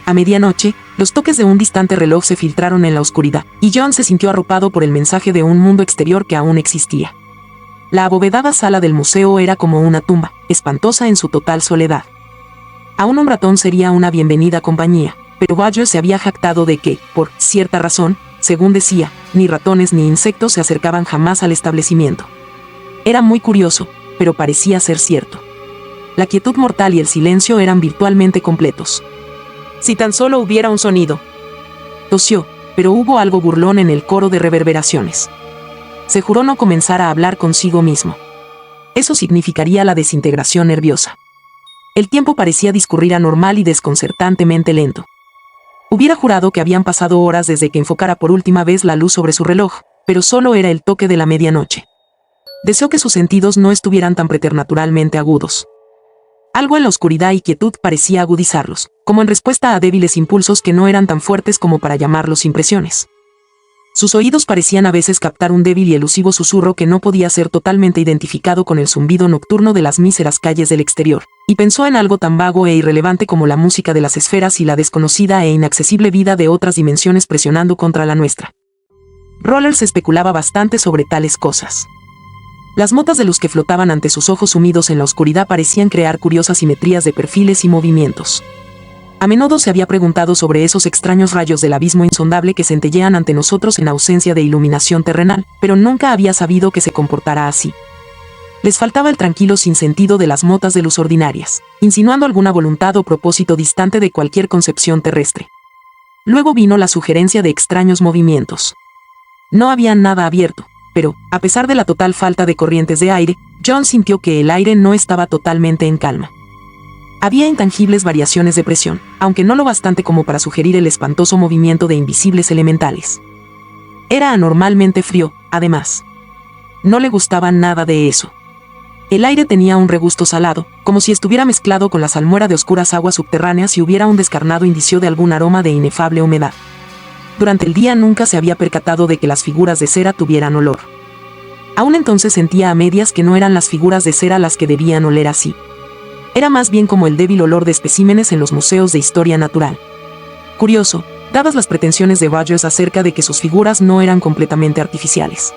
A medianoche, los toques de un distante reloj se filtraron en la oscuridad, y John se sintió arropado por el mensaje de un mundo exterior que aún existía. La abovedada sala del museo era como una tumba, espantosa en su total soledad. Aún un ratón sería una bienvenida compañía, pero Rogers se había jactado de que, por cierta razón, según decía, ni ratones ni insectos se acercaban jamás al establecimiento. Era muy curioso, pero parecía ser cierto. La quietud mortal y el silencio eran virtualmente completos. Si tan solo hubiera un sonido. Tosió, pero hubo algo burlón en el coro de reverberaciones. Se juró no comenzar a hablar consigo mismo. Eso significaría la desintegración nerviosa. El tiempo parecía discurrir anormal y desconcertantemente lento. Hubiera jurado que habían pasado horas desde que enfocara por última vez la luz sobre su reloj, pero solo era el toque de la medianoche. Deseó que sus sentidos no estuvieran tan preternaturalmente agudos. Algo en la oscuridad y quietud parecía agudizarlos, como en respuesta a débiles impulsos que no eran tan fuertes como para llamarlos impresiones. Sus oídos parecían a veces captar un débil y elusivo susurro que no podía ser totalmente identificado con el zumbido nocturno de las míseras calles del exterior, y pensó en algo tan vago e irrelevante como la música de las esferas y la desconocida e inaccesible vida de otras dimensiones presionando contra la nuestra. Rollers especulaba bastante sobre tales cosas. Las motas de luz que flotaban ante sus ojos sumidos en la oscuridad parecían crear curiosas simetrías de perfiles y movimientos. A menudo se había preguntado sobre esos extraños rayos del abismo insondable que centellean ante nosotros en ausencia de iluminación terrenal, pero nunca había sabido que se comportara así. Les faltaba el tranquilo sinsentido de las motas de luz ordinarias, insinuando alguna voluntad o propósito distante de cualquier concepción terrestre. Luego vino la sugerencia de extraños movimientos. No había nada abierto, pero, a pesar de la total falta de corrientes de aire, John sintió que el aire no estaba totalmente en calma. Había intangibles variaciones de presión, aunque no lo bastante como para sugerir el espantoso movimiento de invisibles elementales. Era anormalmente frío, además. No le gustaba nada de eso. El aire tenía un regusto salado, como si estuviera mezclado con la salmuera de oscuras aguas subterráneas y hubiera un descarnado indicio de algún aroma de inefable humedad. Durante el día nunca se había percatado de que las figuras de cera tuvieran olor. Aún entonces sentía a medias que no eran las figuras de cera las que debían oler así. Era más bien como el débil olor de especímenes en los museos de historia natural. Curioso, dadas las pretensiones de Rogers acerca de que sus figuras no eran completamente artificiales.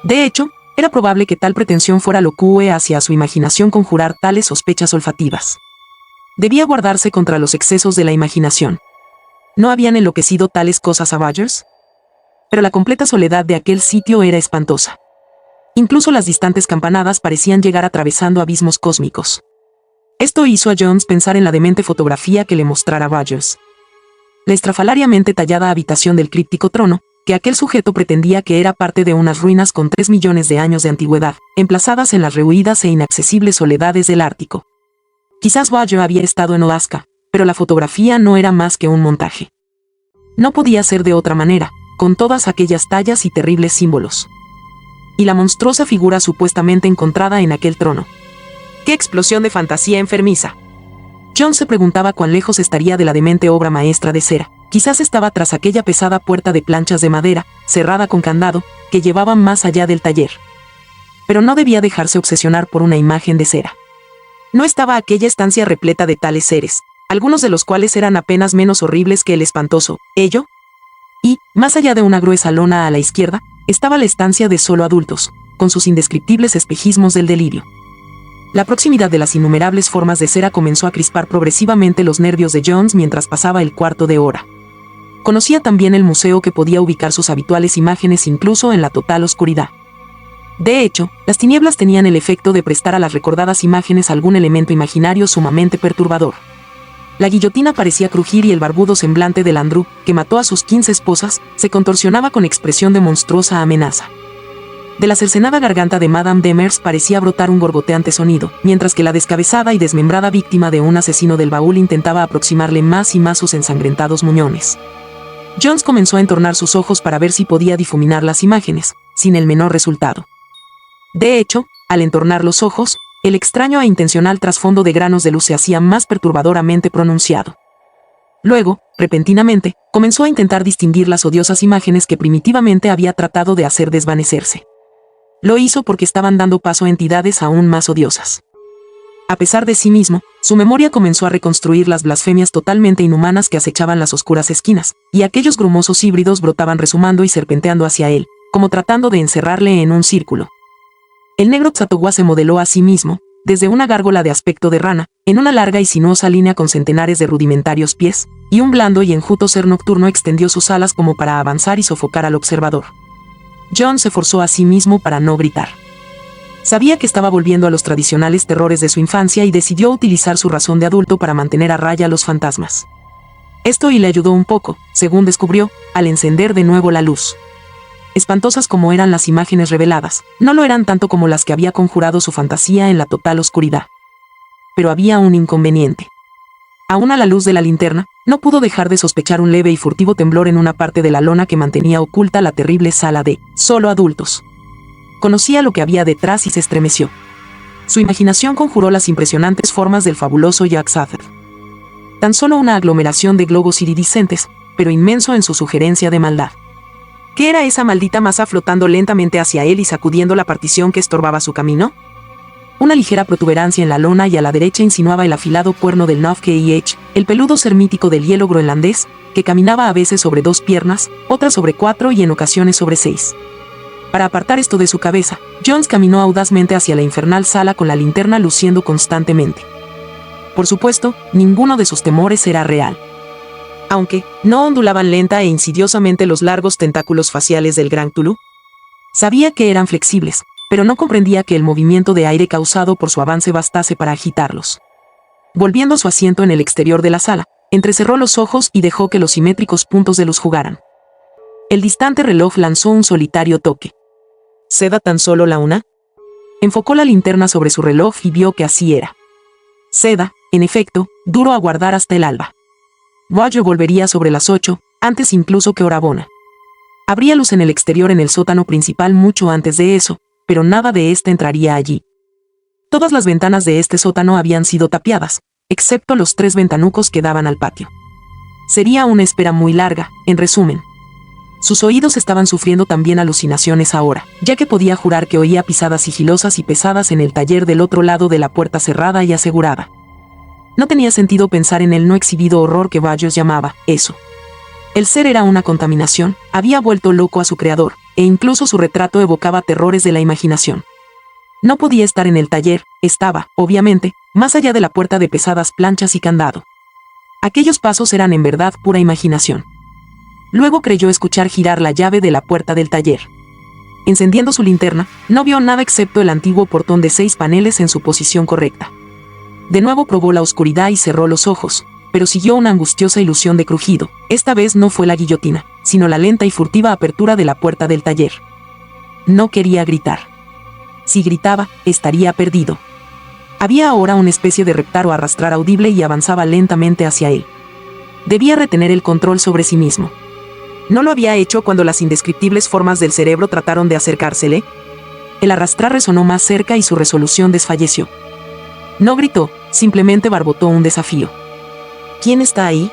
De hecho, Era probable que tal pretensión fuera locue hacia su imaginación conjurar tales sospechas olfativas. Debía guardarse contra los excesos de la imaginación. ¿No habían enloquecido tales cosas a Rogers? Pero la completa soledad de aquel sitio era espantosa. Incluso las distantes campanadas parecían llegar atravesando abismos cósmicos. Esto hizo a Jones pensar en la demente fotografía que le mostrara Rogers. La estrafalariamente tallada habitación del críptico trono, que aquel sujeto pretendía que era parte de unas ruinas con 3 millones de años de antigüedad, emplazadas en las rehuidas e inaccesibles soledades del Ártico. Quizás Rogers había estado en Alaska, pero la fotografía no era más que un montaje. No podía ser de otra manera, con todas aquellas tallas y terribles símbolos. Y la monstruosa figura supuestamente encontrada en aquel trono. ¡Qué explosión de fantasía enfermiza! John se preguntaba cuán lejos estaría de la demente obra maestra de cera. Quizás estaba tras aquella pesada puerta de planchas de madera, cerrada con candado, que llevaba más allá del taller. Pero no debía dejarse obsesionar por una imagen de cera. No estaba aquella estancia repleta de tales seres, algunos de los cuales eran apenas menos horribles que el espantoso Ello. Y, más allá de una gruesa lona a la izquierda, estaba la estancia de solo adultos, con sus indescriptibles espejismos del delirio. La proximidad de las innumerables formas de cera comenzó a crispar progresivamente los nervios de Jones mientras pasaba el cuarto de hora. Conocía también el museo que podía ubicar sus habituales imágenes incluso en la total oscuridad. De hecho, las tinieblas tenían el efecto de prestar a las recordadas imágenes algún elemento imaginario sumamente perturbador. La guillotina parecía crujir y el barbudo semblante del Andrew, que mató a sus 15 esposas, se contorsionaba con expresión de monstruosa amenaza. De la cercenada garganta de Madame Demers parecía brotar un gorgoteante sonido, mientras que la descabezada y desmembrada víctima de un asesino del baúl intentaba aproximarle más y más sus ensangrentados muñones. Jones comenzó a entornar sus ojos para ver si podía difuminar las imágenes, sin el menor resultado. De hecho, al entornar los ojos, el extraño e intencional trasfondo de granos de luz se hacía más perturbadoramente pronunciado. Luego, repentinamente, comenzó a intentar distinguir las odiosas imágenes que primitivamente había tratado de hacer desvanecerse. Lo hizo porque estaban dando paso a entidades aún más odiosas. A pesar de sí mismo, su memoria comenzó a reconstruir las blasfemias totalmente inhumanas que acechaban las oscuras esquinas, y aquellos grumosos híbridos brotaban rezumando y serpenteando hacia él, como tratando de encerrarle en un círculo. El negro Xatogua se modeló a sí mismo, desde una gárgola de aspecto de rana, en una larga y sinuosa línea con centenares de rudimentarios pies, y un blando y enjuto ser nocturno extendió sus alas como para avanzar y sofocar al observador. John se forzó a sí mismo para no gritar. Sabía que estaba volviendo a los tradicionales terrores de su infancia y decidió utilizar su razón de adulto para mantener a raya a los fantasmas. Esto y le ayudó un poco, según descubrió, al encender de nuevo la luz. Espantosas como eran las imágenes reveladas, no lo eran tanto como las que había conjurado su fantasía en la total oscuridad. Pero había un inconveniente. Aún a la luz de la linterna, no pudo dejar de sospechar un leve y furtivo temblor en una parte de la lona que mantenía oculta la terrible sala de solo adultos. Conocía lo que había detrás y se estremeció. Su imaginación conjuró las impresionantes formas del fabuloso Jack Sather. Tan solo una aglomeración de globos iridiscentes, pero inmenso en su sugerencia de maldad. ¿Qué era esa maldita masa flotando lentamente hacia él y sacudiendo la partición que estorbaba su camino? Una ligera protuberancia en la lona y a la derecha insinuaba el afilado cuerno del Nofkeh, el peludo ser mítico del hielo groenlandés, que caminaba a veces sobre 2 piernas, otras sobre 4 y en ocasiones sobre 6. Para apartar esto de su cabeza, Jones caminó audazmente hacia la infernal sala con la linterna luciendo constantemente. Por supuesto, ninguno de sus temores era real. Aunque, ¿no ondulaban lenta e insidiosamente los largos tentáculos faciales del Gran Cthulhu? Sabía que eran flexibles, pero no comprendía que el movimiento de aire causado por su avance bastase para agitarlos. Volviendo a su asiento en el exterior de la sala, entrecerró los ojos y dejó que los simétricos puntos de luz jugaran. El distante reloj lanzó un solitario toque. ¿Seda tan solo la 1? Enfocó la linterna sobre su reloj y vio que así era. Seda, en efecto, duró aguardar hasta el alba. Roger volvería sobre las 8, antes incluso que Orabona. Habría luz en el exterior en el sótano principal mucho antes de eso, pero nada de éste entraría allí. Todas las ventanas de este sótano habían sido tapiadas, excepto los 3 ventanucos que daban al patio. Sería una espera muy larga, en resumen. Sus oídos estaban sufriendo también alucinaciones ahora, ya que podía jurar que oía pisadas sigilosas y pesadas en el taller del otro lado de la puerta cerrada y asegurada. No tenía sentido pensar en el no exhibido horror que Rogers llamaba eso. El ser era una contaminación, había vuelto loco a su creador, e incluso su retrato evocaba terrores de la imaginación. No podía estar en el taller, estaba, obviamente, más allá de la puerta de pesadas planchas y candado. Aquellos pasos eran en verdad pura imaginación. Luego creyó escuchar girar la llave de la puerta del taller. Encendiendo su linterna, no vio nada excepto el antiguo portón de 6 paneles en su posición correcta. De nuevo probó la oscuridad y cerró los ojos, pero siguió una angustiosa ilusión de crujido. Esta vez no fue la guillotina, sino la lenta y furtiva apertura de la puerta del taller. No quería gritar. Si gritaba, estaría perdido. Había ahora una especie de reptar o arrastrar audible y avanzaba lentamente hacia él. Debía retener el control sobre sí mismo. ¿No lo había hecho cuando las indescriptibles formas del cerebro trataron de acercársele? El arrastrar resonó más cerca y su resolución desfalleció. No gritó, simplemente barbotó un desafío. ¿Quién está ahí?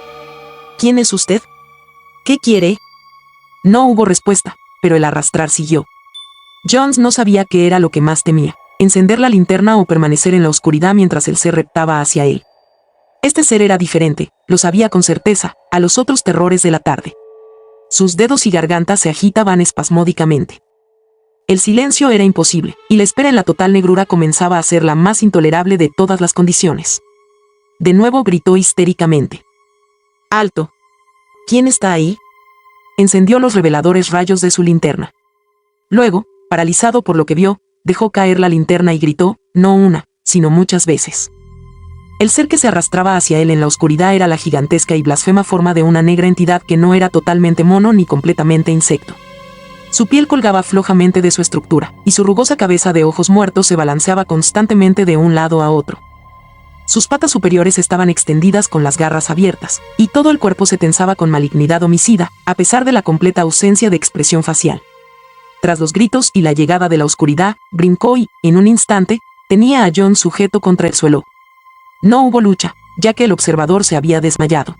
¿Quién es usted? ¿Qué quiere? No hubo respuesta, pero el arrastrar siguió. Jones no sabía qué era lo que más temía, encender la linterna o permanecer en la oscuridad mientras el ser reptaba hacia él. Este ser era diferente, lo sabía con certeza, a los otros terrores de la tarde. Sus dedos y garganta se agitaban espasmódicamente. El silencio era imposible, y la espera en la total negrura comenzaba a ser la más intolerable de todas las condiciones. De nuevo gritó histéricamente. ¡Alto! ¿Quién está ahí? Encendió los reveladores rayos de su linterna. Luego, paralizado por lo que vio, dejó caer la linterna y gritó, no una, sino muchas veces. El ser que se arrastraba hacia él en la oscuridad era la gigantesca y blasfema forma de una negra entidad que no era totalmente mono ni completamente insecto. Su piel colgaba flojamente de su estructura, y su rugosa cabeza de ojos muertos se balanceaba constantemente de un lado a otro. Sus patas superiores estaban extendidas con las garras abiertas, y todo el cuerpo se tensaba con malignidad homicida, a pesar de la completa ausencia de expresión facial. Tras los gritos y la llegada de la oscuridad, brincó y, en un instante, tenía a John sujeto contra el suelo. No hubo lucha, ya que el observador se había desmayado.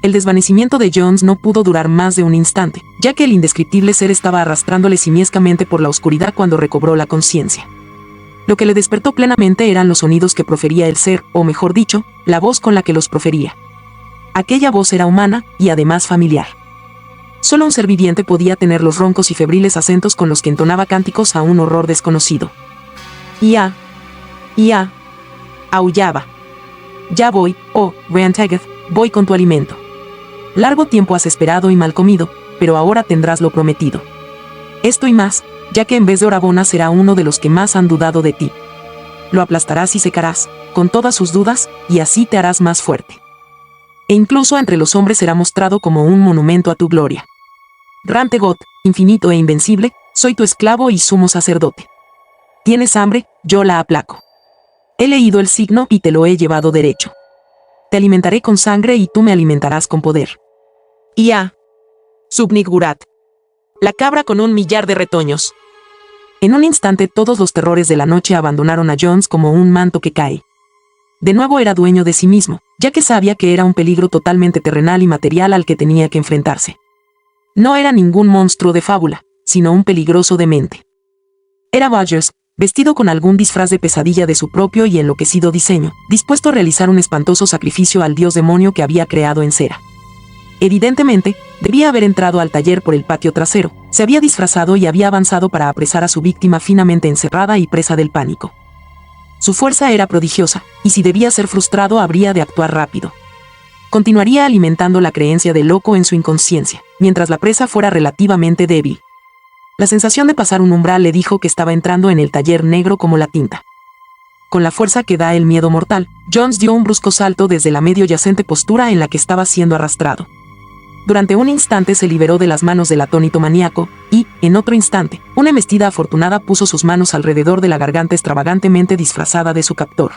El desvanecimiento de Jones no pudo durar más de un instante, ya que el indescriptible ser estaba arrastrándole simiescamente por la oscuridad cuando recobró la conciencia. Lo que le despertó plenamente eran los sonidos que profería el ser, o mejor dicho, la voz con la que los profería. Aquella voz era humana, y además familiar. Solo un ser viviente podía tener los roncos y febriles acentos con los que entonaba cánticos a un horror desconocido. Ia, aullaba. Ya voy, oh, Reantegeth, voy con tu alimento. Largo tiempo has esperado y mal comido, pero ahora tendrás lo prometido. Esto y más, ya que en vez de Orabona será uno de los que más han dudado de ti. Lo aplastarás y secarás, con todas sus dudas, y así te harás más fuerte. E incluso entre los hombres será mostrado como un monumento a tu gloria. Rantegot, infinito e invencible, soy tu esclavo y sumo sacerdote. ¿Tienes hambre? Yo la aplaco. He leído el signo y te lo he llevado derecho. Te alimentaré con sangre y tú me alimentarás con poder. Ia, Subnigurat. La cabra con 1 millar de retoños. En un instante todos los terrores de la noche abandonaron a Jones como un manto que cae. De nuevo era dueño de sí mismo, ya que sabía que era un peligro totalmente terrenal y material al que tenía que enfrentarse. No era ningún monstruo de fábula, sino un peligroso demente. Era Rogers, vestido con algún disfraz de pesadilla de su propio y enloquecido diseño, dispuesto a realizar un espantoso sacrificio al dios demonio que había creado en cera. Evidentemente, debía haber entrado al taller por el patio trasero, se había disfrazado y había avanzado para apresar a su víctima finamente encerrada y presa del pánico. Su fuerza era prodigiosa, y si debía ser frustrado habría de actuar rápido. Continuaría alimentando la creencia del loco en su inconsciencia, mientras la presa fuera relativamente débil. La sensación de pasar un umbral le dijo que estaba entrando en el taller negro como la tinta. Con la fuerza que da el miedo mortal, Jones dio un brusco salto desde la medio yacente postura en la que estaba siendo arrastrado. Durante un instante se liberó de las manos del atónito maníaco, y, en otro instante, una embestida afortunada puso sus manos alrededor de la garganta extravagantemente disfrazada de su captor.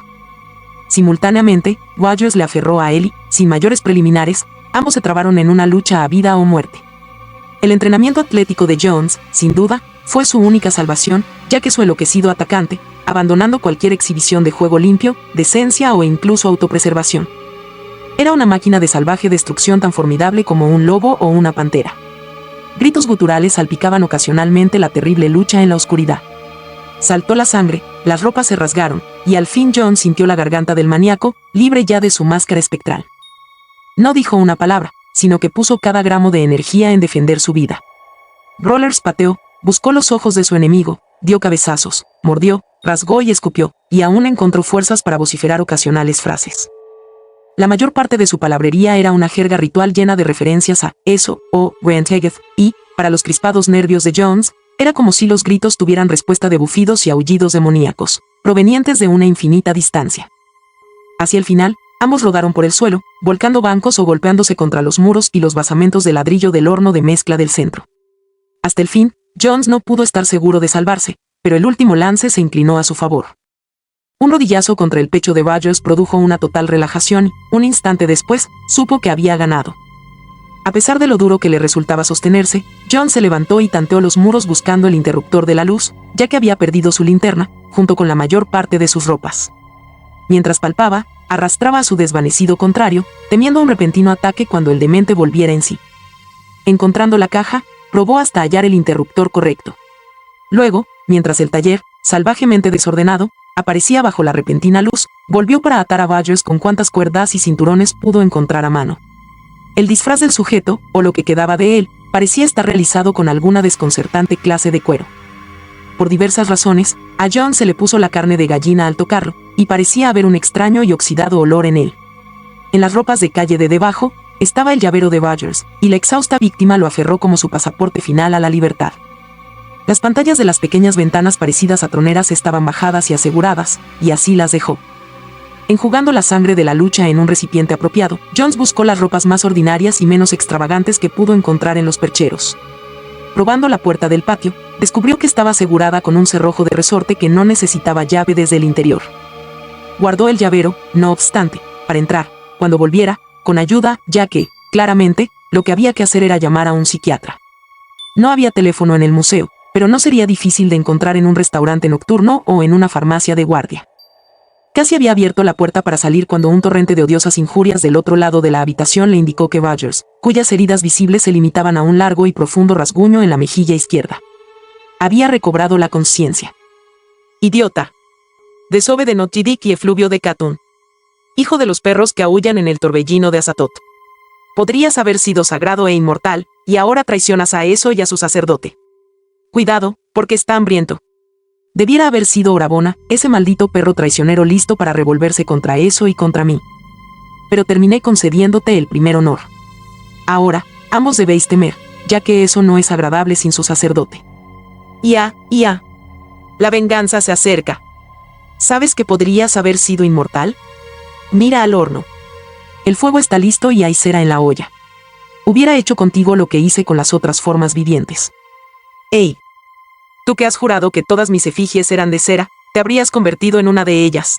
Simultáneamente, Rogers le aferró a él y, sin mayores preliminares, ambos se trabaron en una lucha a vida o muerte. El entrenamiento atlético de Jones, sin duda, fue su única salvación, ya que su enloquecido atacante, abandonando cualquier exhibición de juego limpio, decencia o incluso autopreservación. Era una máquina de salvaje destrucción tan formidable como un lobo o una pantera. Gritos guturales salpicaban ocasionalmente la terrible lucha en la oscuridad. Saltó la sangre, las ropas se rasgaron, y al fin John sintió la garganta del maníaco, libre ya de su máscara espectral. No dijo una palabra, sino que puso cada gramo de energía en defender su vida. Rollers pateó, buscó los ojos de su enemigo, dio cabezazos, mordió, rasgó y escupió, y aún encontró fuerzas para vociferar ocasionales frases. La mayor parte de su palabrería era una jerga ritual llena de referencias a eso o Rentageth, y, para los crispados nervios de Jones, era como si los gritos tuvieran respuesta de bufidos y aullidos demoníacos, provenientes de una infinita distancia. Hacia el final, ambos rodaron por el suelo, volcando bancos o golpeándose contra los muros y los basamentos de ladrillo del horno de mezcla del centro. Hasta el fin, Jones no pudo estar seguro de salvarse, pero el último lance se inclinó a su favor. Un rodillazo contra el pecho de Rogers produjo una total relajación y, un instante después, supo que había ganado. A pesar de lo duro que le resultaba sostenerse, Jones se levantó y tanteó los muros buscando el interruptor de la luz, ya que había perdido su linterna, junto con la mayor parte de sus ropas. Mientras palpaba, arrastraba a su desvanecido contrario, temiendo un repentino ataque cuando el demente volviera en sí. Encontrando la caja, probó hasta hallar el interruptor correcto. Luego, mientras el taller, salvajemente desordenado, aparecía bajo la repentina luz, volvió para atar a Rogers con cuantas cuerdas y cinturones pudo encontrar a mano. El disfraz del sujeto, o lo que quedaba de él, parecía estar realizado con alguna desconcertante clase de cuero. Por diversas razones, a John se le puso la carne de gallina al tocarlo, y parecía haber un extraño y oxidado olor en él. En las ropas de calle de debajo, estaba el llavero de Rogers, y la exhausta víctima lo aferró como su pasaporte final a la libertad. Las pantallas de las pequeñas ventanas parecidas a troneras estaban bajadas y aseguradas, y así las dejó. Enjugando la sangre de la lucha en un recipiente apropiado, Jones buscó las ropas más ordinarias y menos extravagantes que pudo encontrar en los percheros. Probando la puerta del patio, descubrió que estaba asegurada con un cerrojo de resorte que no necesitaba llave desde el interior. Guardó el llavero, no obstante, para entrar, cuando volviera, con ayuda, ya que, claramente, lo que había que hacer era llamar a un psiquiatra. No había teléfono en el museo, pero no sería difícil de encontrar en un restaurante nocturno o en una farmacia de guardia. Casi había abierto la puerta para salir cuando un torrente de odiosas injurias del otro lado de la habitación le indicó que Rogers, cuyas heridas visibles se limitaban a un largo y profundo rasguño en la mejilla izquierda, había recobrado la conciencia. «Idiota. Desove de Notjidik y efluvio de Katun. Hijo de los perros que aúllan en el torbellino de Azatoth. Podrías haber sido sagrado e inmortal, y ahora traicionas a eso y a su sacerdote. Cuidado, porque está hambriento». Debiera haber sido Orabona, ese maldito perro traicionero listo para revolverse contra eso y contra mí. Pero terminé concediéndote el primer honor. Ahora, ambos debéis temer, ya que eso no es agradable sin su sacerdote. Ya. La venganza se acerca. ¿Sabes que podrías haber sido inmortal? Mira al horno. El fuego está listo y hay cera en la olla. Hubiera hecho contigo lo que hice con las otras formas vivientes. ¡Ey! Tú que has jurado que todas mis efigies eran de cera, te habrías convertido en una de ellas.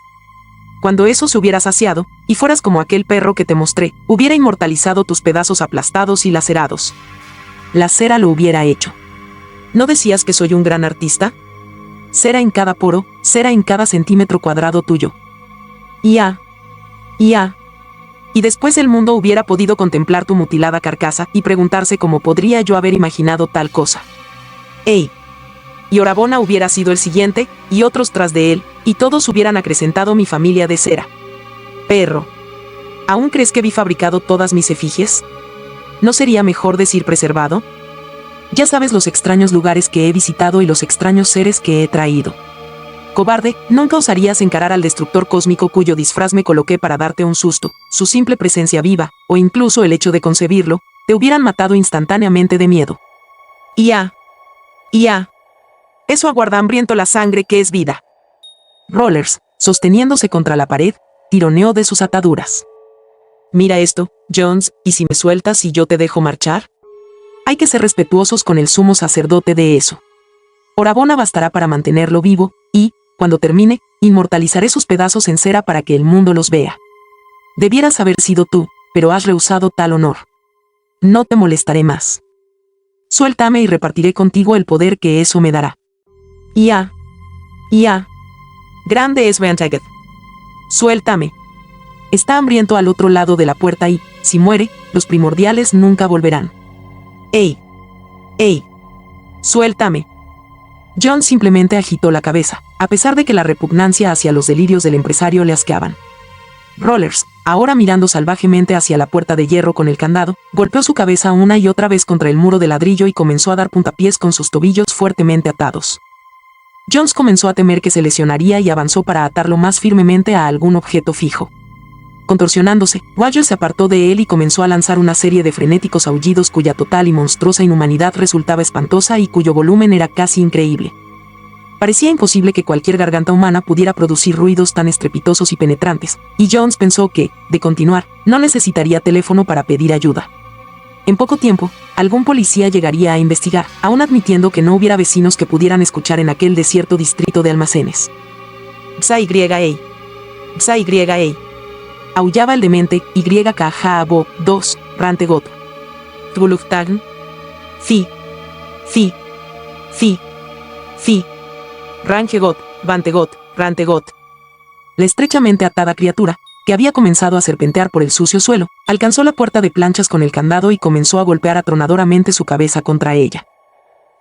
Cuando eso se hubiera saciado, y fueras como aquel perro que te mostré, hubiera inmortalizado tus pedazos aplastados y lacerados. La cera lo hubiera hecho. ¿No decías que soy un gran artista? Cera en cada poro, cera en cada centímetro cuadrado tuyo. Ya. Y después el mundo hubiera podido contemplar tu mutilada carcasa y preguntarse cómo podría yo haber imaginado tal cosa. ¡Ey! Y Orabona hubiera sido el siguiente, y otros tras de él, y todos hubieran acrecentado mi familia de cera. Perro. ¿Aún crees que vi fabricado todas mis efigies? ¿No sería mejor decir preservado? Ya sabes los extraños lugares que he visitado y los extraños seres que he traído. Cobarde, nunca osarías encarar al destructor cósmico cuyo disfraz me coloqué para darte un susto. Su simple presencia viva, o incluso el hecho de concebirlo, te hubieran matado instantáneamente de miedo. Ya. Eso aguarda hambriento la sangre que es vida. Rollers, sosteniéndose contra la pared, tironeó de sus ataduras. Mira esto, Jones, ¿y si me sueltas y yo te dejo marchar? Hay que ser respetuosos con el sumo sacerdote de eso. Orabona bastará para mantenerlo vivo, y, cuando termine, inmortalizaré sus pedazos en cera para que el mundo los vea. Debieras haber sido tú, pero has rehusado tal honor. No te molestaré más. Suéltame y repartiré contigo el poder que eso me dará. Ya. Grande es Rentageth. Suéltame. Está hambriento al otro lado de la puerta y, si muere, los primordiales nunca volverán. ¡Ey! Suéltame. John simplemente agitó la cabeza, a pesar de que la repugnancia hacia los delirios del empresario le asqueaban. Rollers, ahora mirando salvajemente hacia la puerta de hierro con el candado, golpeó su cabeza una y otra vez contra el muro de ladrillo y comenzó a dar puntapiés con sus tobillos fuertemente atados. Jones comenzó a temer que se lesionaría y avanzó para atarlo más firmemente a algún objeto fijo. Contorsionándose, Rogers se apartó de él y comenzó a lanzar una serie de frenéticos aullidos cuya total y monstruosa inhumanidad resultaba espantosa y cuyo volumen era casi increíble. Parecía imposible que cualquier garganta humana pudiera producir ruidos tan estrepitosos y penetrantes, y Jones pensó que, de continuar, no necesitaría teléfono para pedir ayuda. En poco tiempo, algún policía llegaría a investigar, aún admitiendo que no hubiera vecinos que pudieran escuchar en aquel desierto distrito de almacenes. Psy-YA. Psy-YA. Aullaba el demente, YKJABO 2, Rantegot. Tvuluftagn. Fi. Fi. Fi. Fi. Rangegot, Vantegot, Rantegot. La estrechamente atada criatura, que había comenzado a serpentear por el sucio suelo, alcanzó la puerta de planchas con el candado y comenzó a golpear atronadoramente su cabeza contra ella.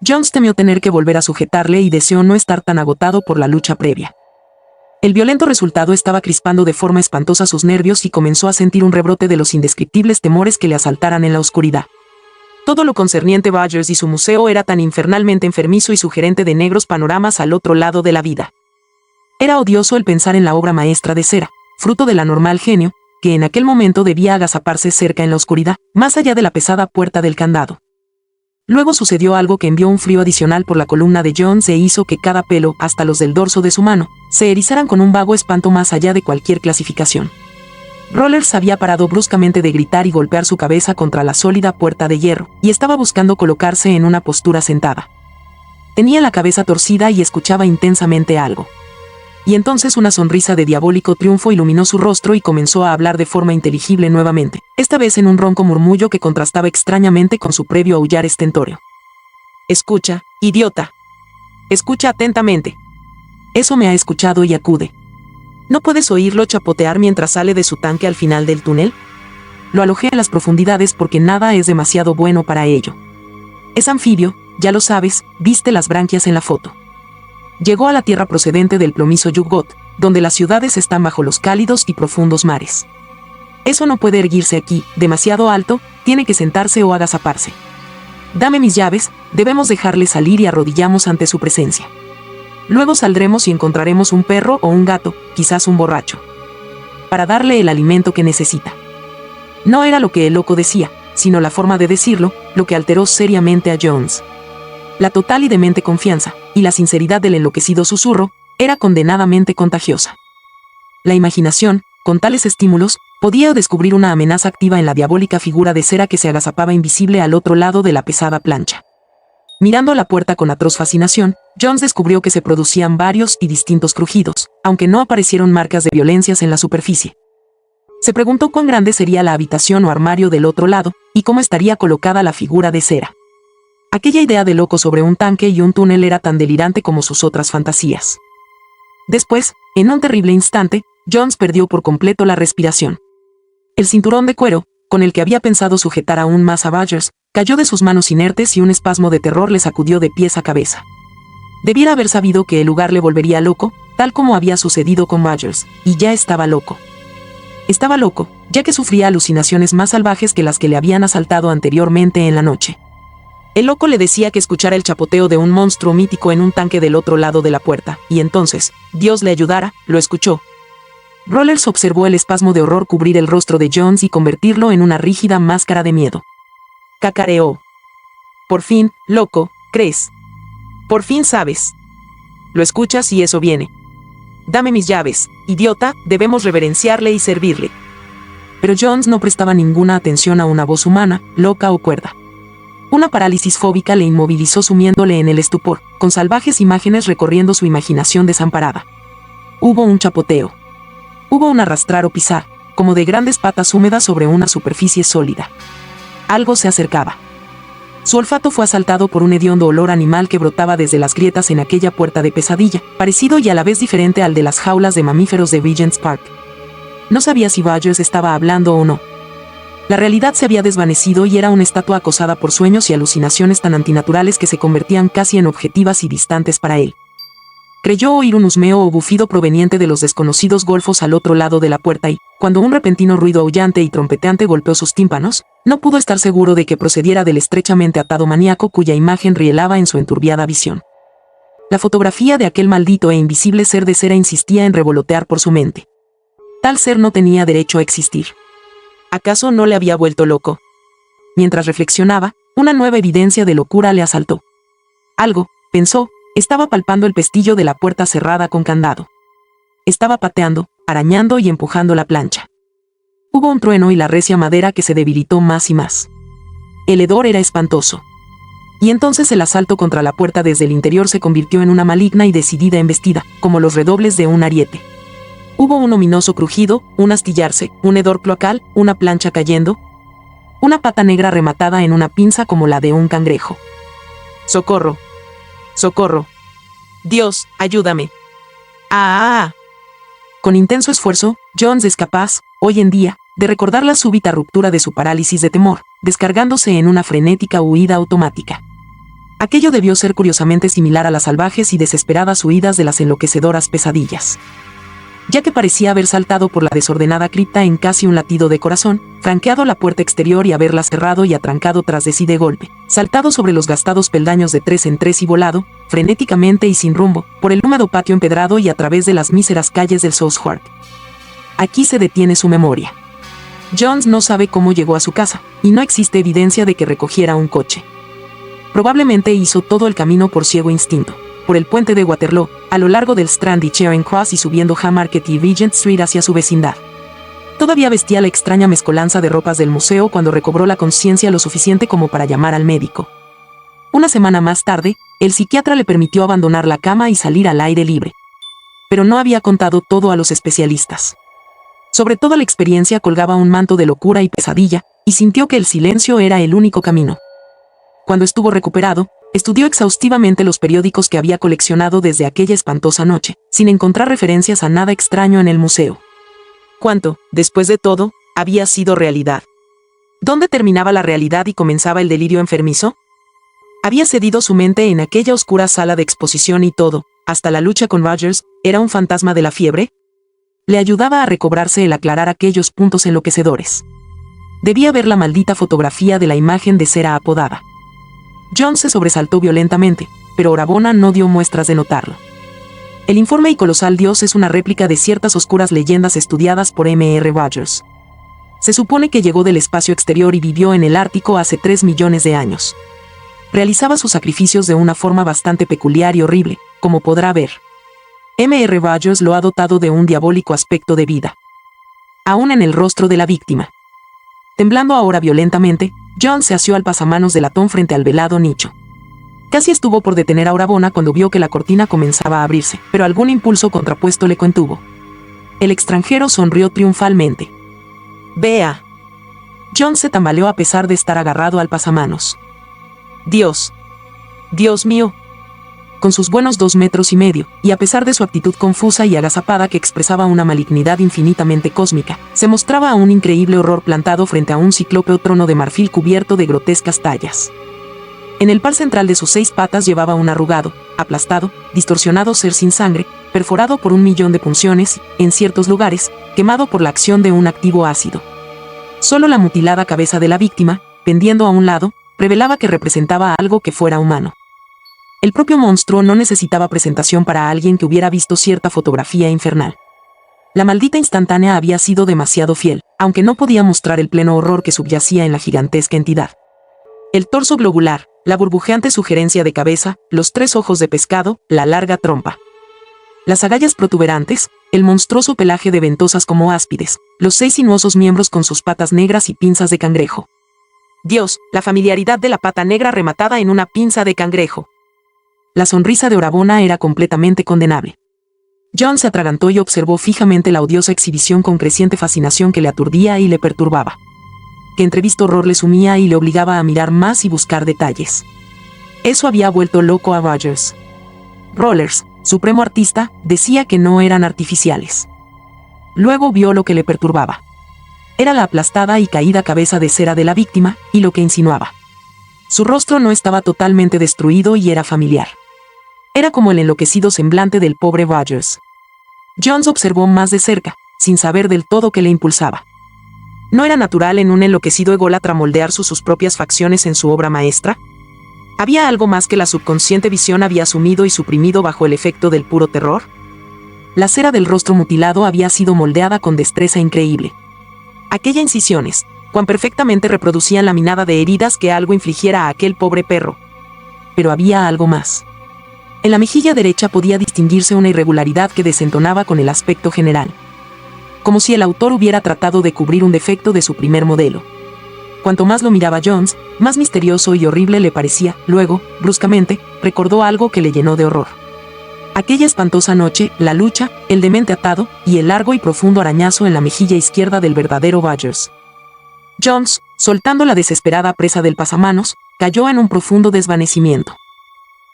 Jones temió tener que volver a sujetarle y deseó no estar tan agotado por la lucha previa. El violento resultado estaba crispando de forma espantosa sus nervios y comenzó a sentir un rebrote de los indescriptibles temores que le asaltaran en la oscuridad. Todo lo concerniente a Rogers y su museo era tan infernalmente enfermizo y sugerente de negros panoramas al otro lado de la vida. Era odioso el pensar en la obra maestra de cera, fruto del anormal genio, que en aquel momento debía agazaparse cerca en la oscuridad, más allá de la pesada puerta del candado. Luego sucedió algo que envió un frío adicional por la columna de Jones e hizo que cada pelo, hasta los del dorso de su mano, se erizaran con un vago espanto más allá de cualquier clasificación. Rollers había parado bruscamente de gritar y golpear su cabeza contra la sólida puerta de hierro, y estaba buscando colocarse en una postura sentada. Tenía la cabeza torcida y escuchaba intensamente algo. Y entonces una sonrisa de diabólico triunfo iluminó su rostro y comenzó a hablar de forma inteligible nuevamente, esta vez en un ronco murmullo que contrastaba extrañamente con su previo aullar estentório. Escucha, idiota. Escucha atentamente. Eso me ha escuchado y acude. ¿No puedes oírlo chapotear mientras sale de su tanque al final del túnel? Lo alojé en las profundidades porque nada es demasiado bueno para ello. Es anfibio, ya lo sabes, viste las branquias en la foto. Llegó a la tierra procedente del plomizo Yugot, donde las ciudades están bajo los cálidos y profundos mares. Eso no puede erguirse aquí, demasiado alto, tiene que sentarse o agazaparse. Dame mis llaves, debemos dejarle salir y arrodillamos ante su presencia. Luego saldremos y encontraremos un perro o un gato, quizás un borracho, para darle el alimento que necesita. No era lo que el loco decía, sino la forma de decirlo, lo que alteró seriamente a Jones. La total y demente confianza, y la sinceridad del enloquecido susurro, era condenadamente contagiosa. La imaginación, con tales estímulos, podía descubrir una amenaza activa en la diabólica figura de cera que se agazapaba invisible al otro lado de la pesada plancha. Mirando la puerta con atroz fascinación, Jones descubrió que se producían varios y distintos crujidos, aunque no aparecieron marcas de violencias en la superficie. Se preguntó cuán grande sería la habitación o armario del otro lado, y cómo estaría colocada la figura de cera. Aquella idea de loco sobre un tanque y un túnel era tan delirante como sus otras fantasías. Después, en un terrible instante, Jones perdió por completo la respiración. El cinturón de cuero, con el que había pensado sujetar aún más a Rogers, cayó de sus manos inertes y un espasmo de terror le sacudió de pies a cabeza. Debiera haber sabido que el lugar le volvería loco, tal como había sucedido con Rogers, y ya estaba loco. Estaba loco, ya que sufría alucinaciones más salvajes que las que le habían asaltado anteriormente en la noche. El loco le decía que escuchara el chapoteo de un monstruo mítico en un tanque del otro lado de la puerta, y entonces, Dios le ayudara, lo escuchó. Rollers observó el espasmo de horror cubrir el rostro de Jones y convertirlo en una rígida máscara de miedo. Cacareó. Por fin, loco, ¿crees? Por fin sabes. Lo escuchas y eso viene. Dame mis llaves, idiota, debemos reverenciarle y servirle. Pero Jones no prestaba ninguna atención a una voz humana, loca o cuerda. Una parálisis fóbica le inmovilizó sumiéndole en el estupor, con salvajes imágenes recorriendo su imaginación desamparada. Hubo un chapoteo. Hubo un arrastrar o pisar, como de grandes patas húmedas sobre una superficie sólida. Algo se acercaba. Su olfato fue asaltado por un hediondo olor animal que brotaba desde las grietas en aquella puerta de pesadilla, parecido y a la vez diferente al de las jaulas de mamíferos de Regent's Park. No sabía si Rogers estaba hablando o no. La realidad se había desvanecido y era una estatua acosada por sueños y alucinaciones tan antinaturales que se convertían casi en objetivas y distantes para él. Creyó oír un husmeo o bufido proveniente de los desconocidos golfos al otro lado de la puerta y, cuando un repentino ruido aullante y trompeteante golpeó sus tímpanos, no pudo estar seguro de que procediera del estrechamente atado maníaco cuya imagen rielaba en su enturbiada visión. La fotografía de aquel maldito e invisible ser de cera insistía en revolotear por su mente. Tal ser no tenía derecho a existir. ¿Acaso no le había vuelto loco? Mientras reflexionaba, una nueva evidencia de locura le asaltó. Algo, pensó, estaba palpando el pestillo de la puerta cerrada con candado. Estaba pateando, arañando y empujando la plancha. Hubo un trueno y la recia madera que se debilitó más y más. El hedor era espantoso. Y entonces el asalto contra la puerta desde el interior se convirtió en una maligna y decidida embestida, como los redobles de un ariete. Hubo un ominoso crujido, un astillarse, un hedor cloacal, una plancha cayendo, una pata negra rematada en una pinza como la de un cangrejo. ¡Socorro! ¡Socorro! ¡Dios, ayúdame! ¡Ah! Con intenso esfuerzo, Jones es capaz, hoy en día, de recordar la súbita ruptura de su parálisis de temor, descargándose en una frenética huida automática. Aquello debió ser curiosamente similar a las salvajes y desesperadas huidas de las enloquecedoras pesadillas. Ya que parecía haber saltado por la desordenada cripta en casi un latido de corazón, franqueado la puerta exterior y haberla cerrado y atrancado tras de sí de golpe, saltado sobre los gastados peldaños de 3 en 3 y volado, frenéticamente y sin rumbo, por el húmedo patio empedrado y a través de las míseras calles del Southwark. Aquí se detiene su memoria. Jones no sabe cómo llegó a su casa, y no existe evidencia de que recogiera un coche. Probablemente hizo todo el camino por ciego instinto, por el puente de Waterloo, a lo largo del Strand y Charing Cross y subiendo Haymarket y Regent Street hacia su vecindad. Todavía vestía la extraña mezcolanza de ropas del museo cuando recobró la conciencia lo suficiente como para llamar al médico. Una semana más tarde, el psiquiatra le permitió abandonar la cama y salir al aire libre. Pero no había contado todo a los especialistas. Sobre toda la experiencia colgaba un manto de locura y pesadilla, y sintió que el silencio era el único camino. Cuando estuvo recuperado, estudió exhaustivamente los periódicos que había coleccionado desde aquella espantosa noche, sin encontrar referencias a nada extraño en el museo. ¿Cuánto, después de todo, había sido realidad? ¿Dónde terminaba la realidad y comenzaba el delirio enfermizo? Había cedido su mente en aquella oscura sala de exposición y todo, hasta la lucha con Rogers, ¿era un fantasma de la fiebre? Le ayudaba a recobrarse el aclarar aquellos puntos enloquecedores. Debía ver la maldita fotografía de la imagen de cera apodada. Jones se sobresaltó violentamente, pero Orabona no dio muestras de notarlo. El informe y colosal dios es una réplica de ciertas oscuras leyendas estudiadas por M.R. Rogers. Se supone que llegó del espacio exterior y vivió en el Ártico hace 3 millones de años. Realizaba sus sacrificios de una forma bastante peculiar y horrible, como podrá ver. M.R. Rogers lo ha dotado de un diabólico aspecto de vida. Aún en el rostro de la víctima. Temblando ahora violentamente, John se asió al pasamanos de latón frente al velado nicho. Casi estuvo por detener a Orabona cuando vio que la cortina comenzaba a abrirse, pero algún impulso contrapuesto le contuvo. El extranjero sonrió triunfalmente. «Vea». John se tambaleó a pesar de estar agarrado al pasamanos. «Dios. Dios mío». Con sus buenos 2 metros y medio, y a pesar de su actitud confusa y agazapada que expresaba una malignidad infinitamente cósmica, se mostraba a un increíble horror plantado frente a un ciclópeo trono de marfil cubierto de grotescas tallas. En el par central de sus 6 patas llevaba un arrugado, aplastado, distorsionado ser sin sangre, perforado por 1.000.000 de punciones, en ciertos lugares, quemado por la acción de un activo ácido. Solo la mutilada cabeza de la víctima, pendiendo a un lado, revelaba que representaba algo que fuera humano. El propio monstruo no necesitaba presentación para alguien que hubiera visto cierta fotografía infernal. La maldita instantánea había sido demasiado fiel, aunque no podía mostrar el pleno horror que subyacía en la gigantesca entidad. El torso globular, la burbujeante sugerencia de cabeza, los 3 ojos de pescado, la larga trompa. Las agallas protuberantes, el monstruoso pelaje de ventosas como áspides, los 6 sinuosos miembros con sus patas negras y pinzas de cangrejo. Dios, la familiaridad de la pata negra rematada en una pinza de cangrejo. La sonrisa de Orabona era completamente condenable. John se atragantó y observó fijamente la odiosa exhibición con creciente fascinación que le aturdía y le perturbaba. Que entrevisto horror le sumía y le obligaba a mirar más y buscar detalles. Eso había vuelto loco a Rogers. Rollers, supremo artista, decía que no eran artificiales. Luego vio lo que le perturbaba. Era la aplastada y caída cabeza de cera de la víctima, y lo que insinuaba. Su rostro no estaba totalmente destruido y era familiar. Era como el enloquecido semblante del pobre Rogers. Jones observó más de cerca, sin saber del todo qué le impulsaba. ¿No era natural en un enloquecido ególatra moldear sus propias facciones en su obra maestra? ¿Había algo más que la subconsciente visión había asumido y suprimido bajo el efecto del puro terror? La cera del rostro mutilado había sido moldeada con destreza increíble. Aquellas incisiones, cuán perfectamente reproducían la minada de heridas que algo infligiera a aquel pobre perro. Pero había algo más. En la mejilla derecha podía distinguirse una irregularidad que desentonaba con el aspecto general. Como si el autor hubiera tratado de cubrir un defecto de su primer modelo. Cuanto más lo miraba Jones, más misterioso y horrible le parecía. Luego, bruscamente, recordó algo que le llenó de horror. Aquella espantosa noche, la lucha, el demente atado, y el largo y profundo arañazo en la mejilla izquierda del verdadero Rogers. Jones, soltando la desesperada presa del pasamanos, cayó en un profundo desvanecimiento.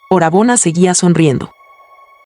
Orabona seguía sonriendo.